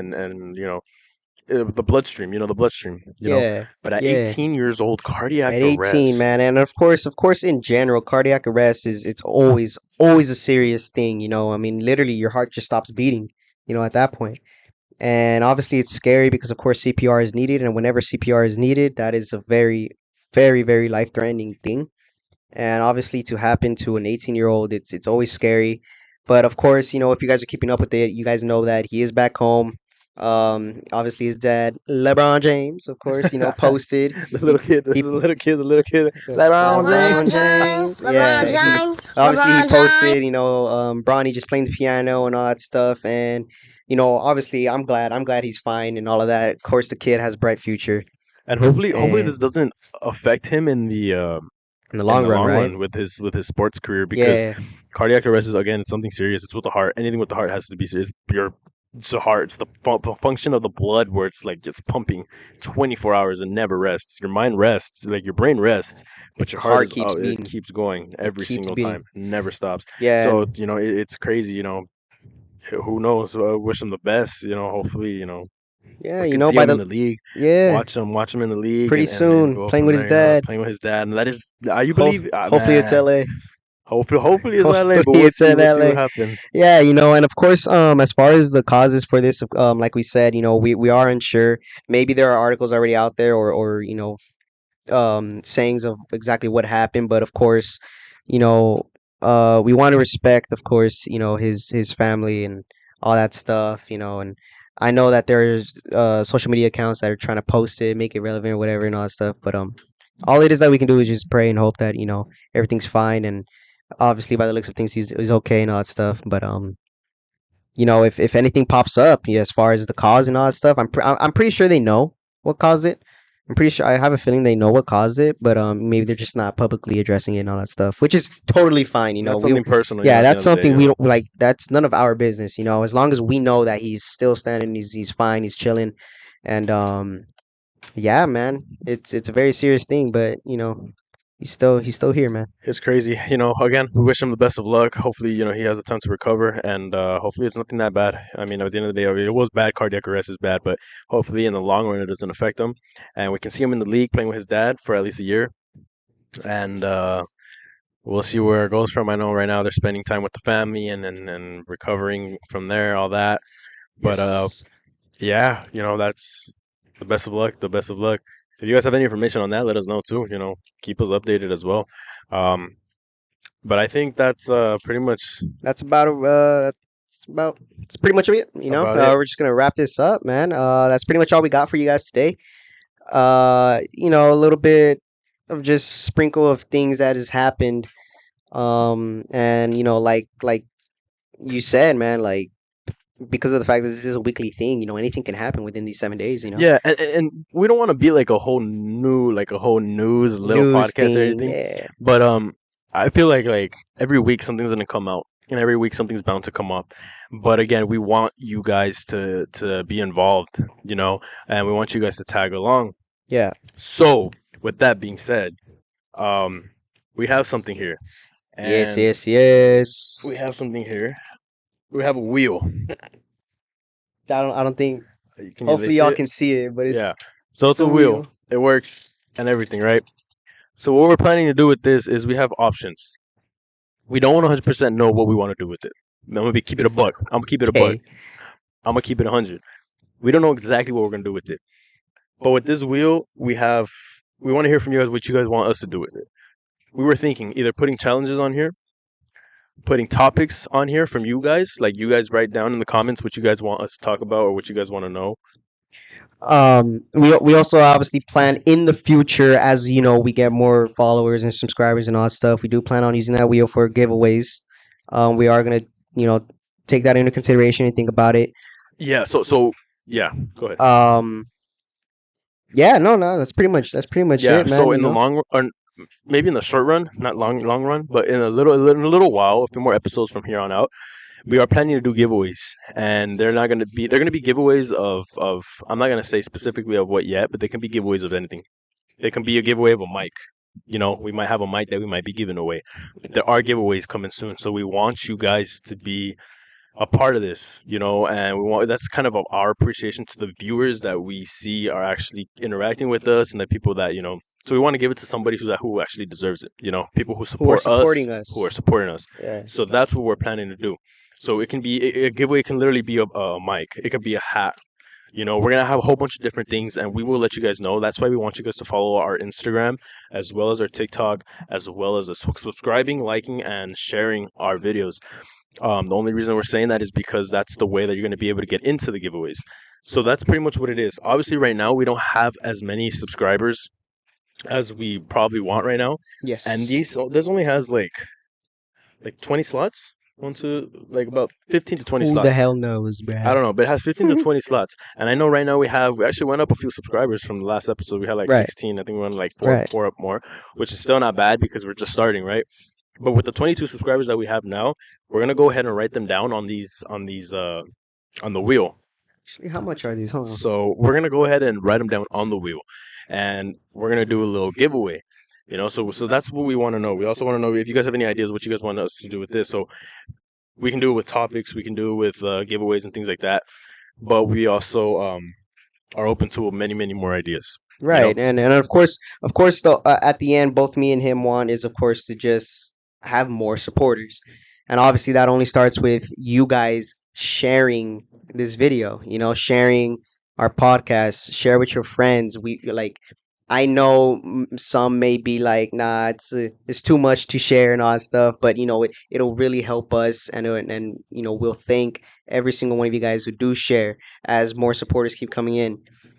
the bloodstream, the bloodstream, Yeah, But at yeah. 18 years old, cardiac At 18, arrest. man, and of course, in general, cardiac arrest it's always a serious thing. I mean, literally, your heart just stops beating. At that point. And obviously, it's scary because, of course, CPR is needed, and whenever CPR is needed, that is a very, very, very life-threatening thing. And obviously, to happen to an 18-year-old, it's always scary. But of course, if you guys are keeping up with it, you guys know that he is back home. Obviously, his dad, LeBron James, of course, posted. The little kid, He- the little kid. LeBron James. Yeah. Obviously, he posted, Bronny just playing the piano and all that stuff. And, obviously, I'm glad he's fine and all of that. Of course, the kid has a bright future And hopefully And- this doesn't affect him in the in the long run, right? with his sports career, because Yeah. cardiac arrest is, again, it's something serious. It's with the heart. Anything with the heart has to be serious. It's the heart. It's the function of the blood where it's like it's pumping 24 hours and never rests. Your mind rests, like your brain rests, but your heart keeps beating. It keeps going every keeps single beating. time. Never stops. Yeah. So it's crazy. Who knows? Wish him the best. Hopefully, Yeah, we can see by him in the the league. yeah. Watch him in the league Pretty and soon, go playing from with his there, dad. playing with his dad, and that is. You believe? Hopefully it's man. LA. Hopefully it's LA, but Hopefully we'll it's see. in We'll see LA. what happens. Yeah, and of course, as far as the causes for this, like we said, we are unsure. Maybe there are articles already out there, or sayings of exactly what happened. But of course, we want to respect, of course, his family and all that stuff, and I know that there's social media accounts that are trying to post it, make it relevant or whatever and all that stuff. But all it is that we can do is just pray and hope that everything's fine. And obviously, by the looks of things, he's okay and all that stuff. But if anything pops up, as far as the cause and all that stuff, I'm pretty sure they know what caused it. I'm pretty sure, I have a feeling they know what caused it, but maybe they're just not publicly addressing it and all that stuff, which is totally fine. That's something personal. Yeah, at the that's end of the day, something we don't like. That's none of our business. As long as we know that he's still standing, he's fine, he's chilling, and yeah, man, it's a very serious thing, but he's still here, man. It's crazy. Again, we wish him the best of luck. Hopefully, he has the time to recover, and hopefully it's nothing that bad. I mean, at the end of the day, I mean, it was bad. Cardiac arrest is bad, but hopefully in the long run it doesn't affect him, and we can see him in the league playing with his dad for at least a year, and we'll see where it goes from. I know right now they're spending time with the family and recovering from there, all that. But yeah, that's the best of luck. The best of luck. If you guys have any information on that, let us know too. Keep us updated as well. But I think that's pretty much That's about it's pretty much it. About it. We're just gonna wrap this up, man. That's pretty much all we got for you guys today. A little bit of just sprinkle of things that has happened. And like you said, man, like because of the fact that this is a weekly thing, anything can happen within these 7 days. Yeah, and we don't want to be like a whole news little News podcast or thing, anything. yeah. But I feel like every week something's gonna come out, and every week something's bound to come up. But again, we want you guys to be involved, and we want you guys to tag along. Yeah. So, with that being said, we have something here. Yes. And we have something here. We have a wheel. I don't think. Can you Hopefully see y'all it? can see it, but it's Yeah. So it's a wheel. It works and everything, right? So what we're planning to do with this is we have options. We don't want 100% know what we want to do with it. I'm gonna keep it a buck. I'm gonna keep it a buck. Okay. I'm gonna keep it 100. We don't know exactly what we're gonna do with it. But with this wheel, we want to hear from you guys what you guys want us to do with it. We were thinking either putting challenges on here, putting topics on here from you guys, like you guys write down in the comments what you guys want us to talk about or what you guys want to know. We also obviously plan in the future, as we get more followers and subscribers and all that stuff. We do plan on using that wheel for giveaways. We are gonna take that into consideration and think about it. Yeah. So yeah. Go ahead. Yeah. No. That's pretty much it, man. So in the long run, maybe in the short run, not long run, but in a little while, a few more episodes from here on out, we are planning to do giveaways, and they're going to be giveaways of I'm not going to say specifically of what yet, but they can be giveaways of anything. They can be a giveaway of a mic. We might have a mic that we might be giving away. There are giveaways coming soon, so we want you guys to be a part of this, and we want that's kind of our appreciation to the viewers that we see are actually interacting with us, and the people that So we want to give it to somebody who actually deserves it. People who support supporting us. who are supporting us. Yeah. So that's what we're planning to do. So it can be a giveaway. Can literally be a mic. It could be a hat. We're gonna have a whole bunch of different things, and we will let you guys know. That's why we want you guys to follow our Instagram as well as our TikTok, as well as subscribing, liking, and sharing our videos. The only reason we're saying that is because that's the way that you're going to be able to get into the giveaways. So that's pretty much what it is. Obviously, right now, we don't have as many subscribers as we probably want right now. Yes. And this only has like 20 slots. About 15 to 20 Who slots. the hell knows, bro? I don't know, but it has 15 to 20 slots. And I know right now we actually went up a few subscribers from the last episode. We had Right. 16. I think we went Right. four up more, which is still not bad because we're just starting, right? But with the 22 subscribers that we have now, we're gonna go ahead and write them down on the wheel. Actually, how much are these? Hold on. So we're gonna go ahead and write them down on the wheel, and we're gonna do a little giveaway. So that's what we want to know. We also want to know if you guys have any ideas what you guys want us to do with this. So we can do it with topics, we can do it with giveaways and things like that. But we also are open to many more ideas. Right, and of course, though, at the end, both me and him want is, of course, to just have more supporters, and obviously that only starts with you guys sharing this video. Sharing our podcast, share with your friends. I know some may be like, nah, it's too much to share and all that stuff, but it'll really help us, and we'll thank every single one of you guys who do share as more supporters keep coming in.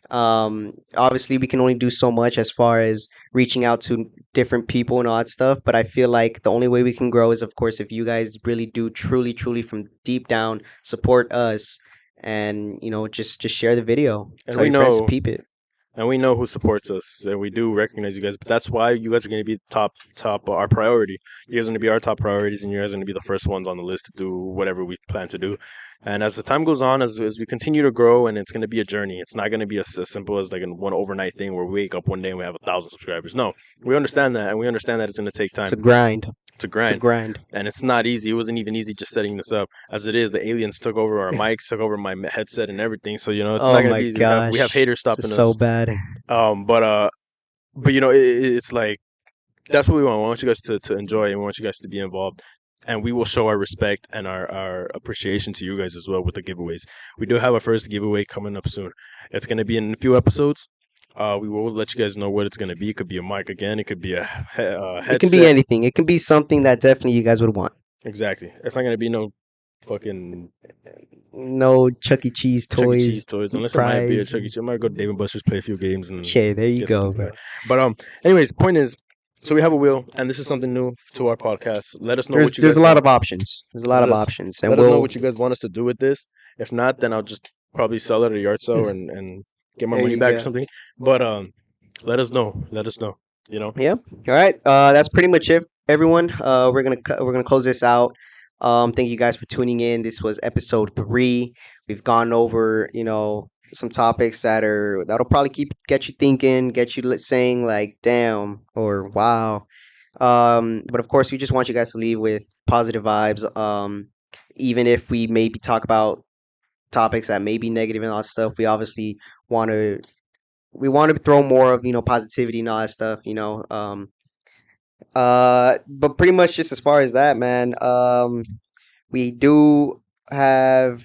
Obviously we can only do so much as far as reaching out to different people and all that stuff, but I feel like the only way we can grow is, of course, if you guys really do truly from deep down support us, and just share the video, And tell we your friends to know- peep it. And we know who supports us, and we do recognize you guys. But that's why you guys are going to be top our priority. You guys are going to be our top priorities, and you guys are going to be the first ones on the list to do whatever we plan to do. And as the time goes on, as we continue to grow, and it's going to be a journey. It's not going to be as simple as like one overnight thing where we wake up one day and we have 1,000 subscribers. No, we understand that, and we understand that it's going to take time. It's a grind. It's a grind. It's a grind. And it's not easy. It wasn't even easy just setting this up. As it is, the aliens took over our mics, took over my headset and everything. So it's Oh not gonna my be easy. gosh. We have haters stopping This is us. so bad. But it's like that's what we want. We want you guys to enjoy, and we want you guys to be involved. And we will show our respect and our appreciation to you guys as well with the giveaways. We do have our first giveaway coming up soon. It's going to be in a few episodes. We will let you guys know what it's going to be. It could be a mic again. It could be a headset. It can be anything. It can be something that definitely you guys would want. Exactly. It's not going to be no fucking No Chuck E. Cheese Chuck E. toys. Cheese toys. Unless it might be a prize. Chuck E. Cheese. I might go to Dave and Buster's, play a few games, and Okay, there you get go, something bro. back. But anyways, point is, so we have a wheel, and this is something new to our podcast. Let us know what you There's guys a lot want. of options. There's a lot Let of us- options, and Let us know we'll what you guys want us to do with this. If not, then I'll just probably sell it at a yard sale and get my There money you back go. or something. But let us know. Let us know. You know. Yeah. All right. That's pretty much it, everyone. We're gonna close this out. Thank you guys for tuning in. This was episode 3. We've gone over, some topics that'll probably get you thinking, get you saying like, damn, or wow. But of course, we just want you guys to leave with positive vibes. Even if we maybe talk about topics that may be negative and all that stuff, we obviously want to throw more of positivity and all that stuff. But pretty much just as far as that, man. We do have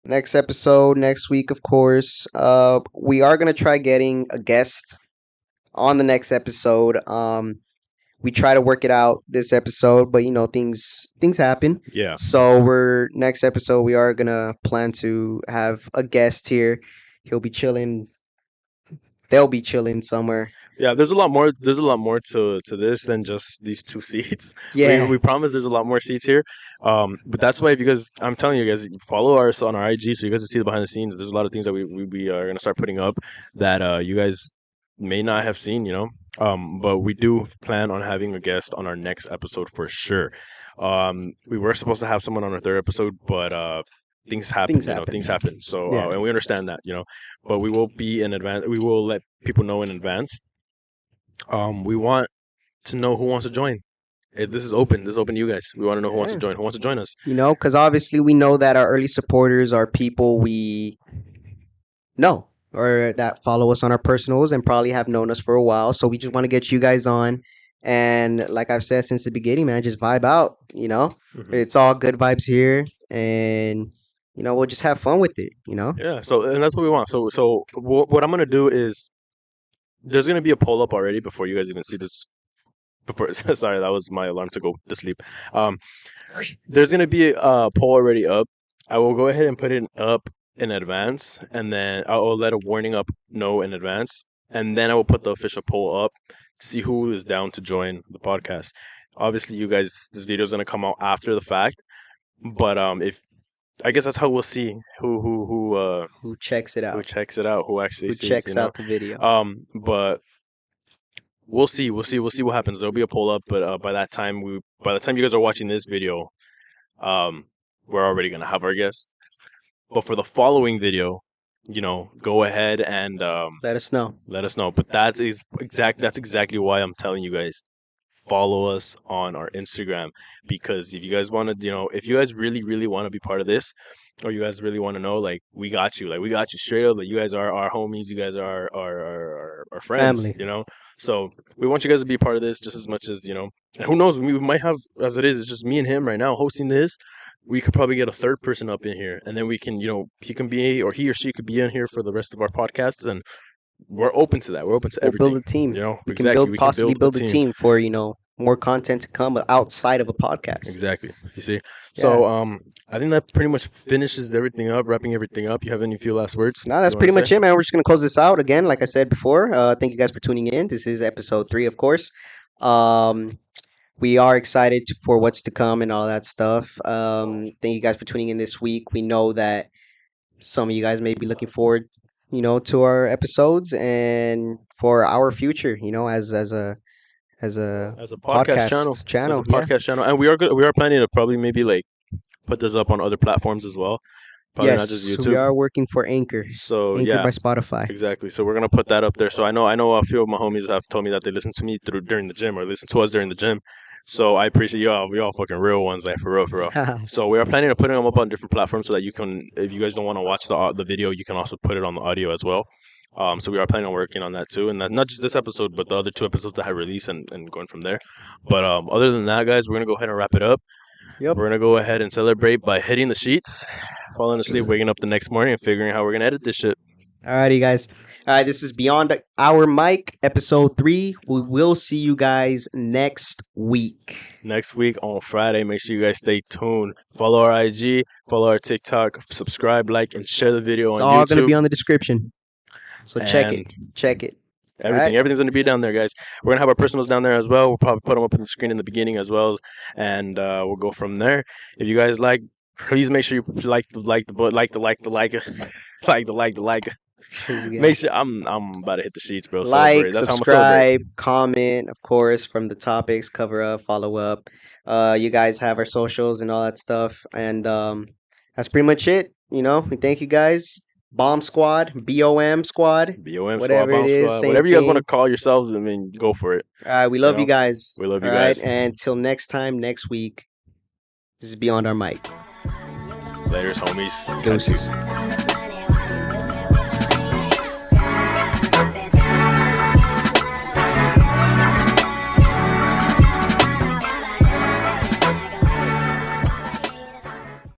next episode next week, of course. We are gonna try getting a guest on the next episode. We try to work it out this episode, but things happen. Yeah. So next episode we are gonna plan to have a guest here. He'll be chilling. They'll be chilling somewhere. Yeah, there's a lot more. There's a lot more to this than just these 2 seats. Yeah. We promise there's a lot more seats here. But that's why if you guys, I'm telling you guys, follow us on our IG so you guys can see the behind the scenes. There's a lot of things that we are gonna start putting up that you guys may not have seen. But we do plan on having a guest on our next episode for sure. We were supposed to have someone on our 3rd episode, but things happen. Things happen. So Yeah. and we understand that. But we will be in advance. We will let people know in advance. We want to know who wants to join. This is open. This is open to you guys. We want to know who wants to Yeah. join. Who wants to join us? Because obviously we know that our early supporters are people we know or that follow us on our personals and probably have known us for a while. So we just want to get you guys on. And like I've said since the beginning, man, just vibe out. Mhm. It's all good vibes here. And, we'll just have fun with it, Yeah. So and that's what we want. So what I'm gonna do is there's gonna be a poll up already before you guys even see this. Before sorry, that was my alarm to go to sleep. There's gonna be a poll already up. I will go ahead and put it up in advance, and then I will let a warning up know in advance, and then I will put the official poll up to see who is down to join the podcast. Obviously, you guys, this video is gonna come out after the fact, but if I guess that's how we'll see Who checks it who out? checks it out, who actually Who sees, checks out the video? But we'll see what happens. There'll be a poll up, but by the time you guys are watching this video, we're already gonna have our guest. But for the following video, go ahead and Let us know. let us know. But that's exactly why I'm telling you guys, follow us on our Instagram, because if you guys want to, if you guys really really want to be part of this, or you guys really want to know, like, we got you straight up. Like, you guys are our homies, you guys are our friends, Family. So we want you guys to be part of this just as much as, and who knows, we might have, as it is, it's just me and him right now hosting this. We could probably get a 3rd person up in here, and then we can, he can be, or he or she could be in here for the rest of our podcasts, and we're open to that. We're open to We'll everything. build a team. We can Exactly. possibly build a team for, more content to come outside of a podcast. Exactly. You see? So I think that pretty much finishes everything up, wrapping everything up. You have any few last words? No, that's pretty much it, man. We're just gonna close this out again, like I said before. Thank you guys for tuning in. This is episode 3, of course. We are excited for what's to come and all that stuff. Thank you guys for tuning in this week. We know that some of you guys may be looking forward, to our episodes and for our future, as a podcast channel. As a podcast channel, and we are planning to probably maybe like put this up on other platforms as well. Probably not just Yes, YouTube. we are working for Anchor. So Anchor yeah, by Spotify. exactly. So we're gonna put that up there. So I know a few of my homies have told me that they listen to me during the gym, or listen to us during the gym. So I appreciate y'all. We all fucking real ones, like, for real. So we are planning to put them up on different platforms so that you can, if you guys don't want to watch the video, you can also put it on the audio as well. So we are planning on working on that too, and not just this episode, but the other 2 episodes that I release and going from there. But other than that, guys, we're gonna go ahead and wrap it up. Yep. We're gonna go ahead and celebrate by hitting the sheets, falling asleep, waking up the next morning, and figuring out how we're gonna edit this shit. Alrighty, guys. All right, this is Beyond Our Mic, episode 3. We will see you guys next week. Next week on Friday, make sure you guys stay tuned. Follow our IG, follow our TikTok, subscribe, like, and share the video It's on all YouTube. going to be on the description. So check And it. Check it. Everything's going to be down there, guys. We're going to have our personals down there as well. We'll probably put them up on the screen in the beginning as well, and we'll go from there. If you guys like, please make sure you like the Make sure I'm about to hit the sheets, bro. Like, Celebrate. That's how I'm gonna celebrate. subscribe, comment, of course, from the topics, cover up, follow up. You guys have our socials and all that stuff, and that's pretty much it. You know, we thank you guys. BOM Squad, BOM Squad, BOM whatever Squad, BOM it is, Squad, same whatever you guys want to thing. call yourselves. I mean, go for it. All right, we love You you know, guys. we love you All right, guys. and until next time, next week. This is Beyond Our Mic. Laters, homies. Deuces.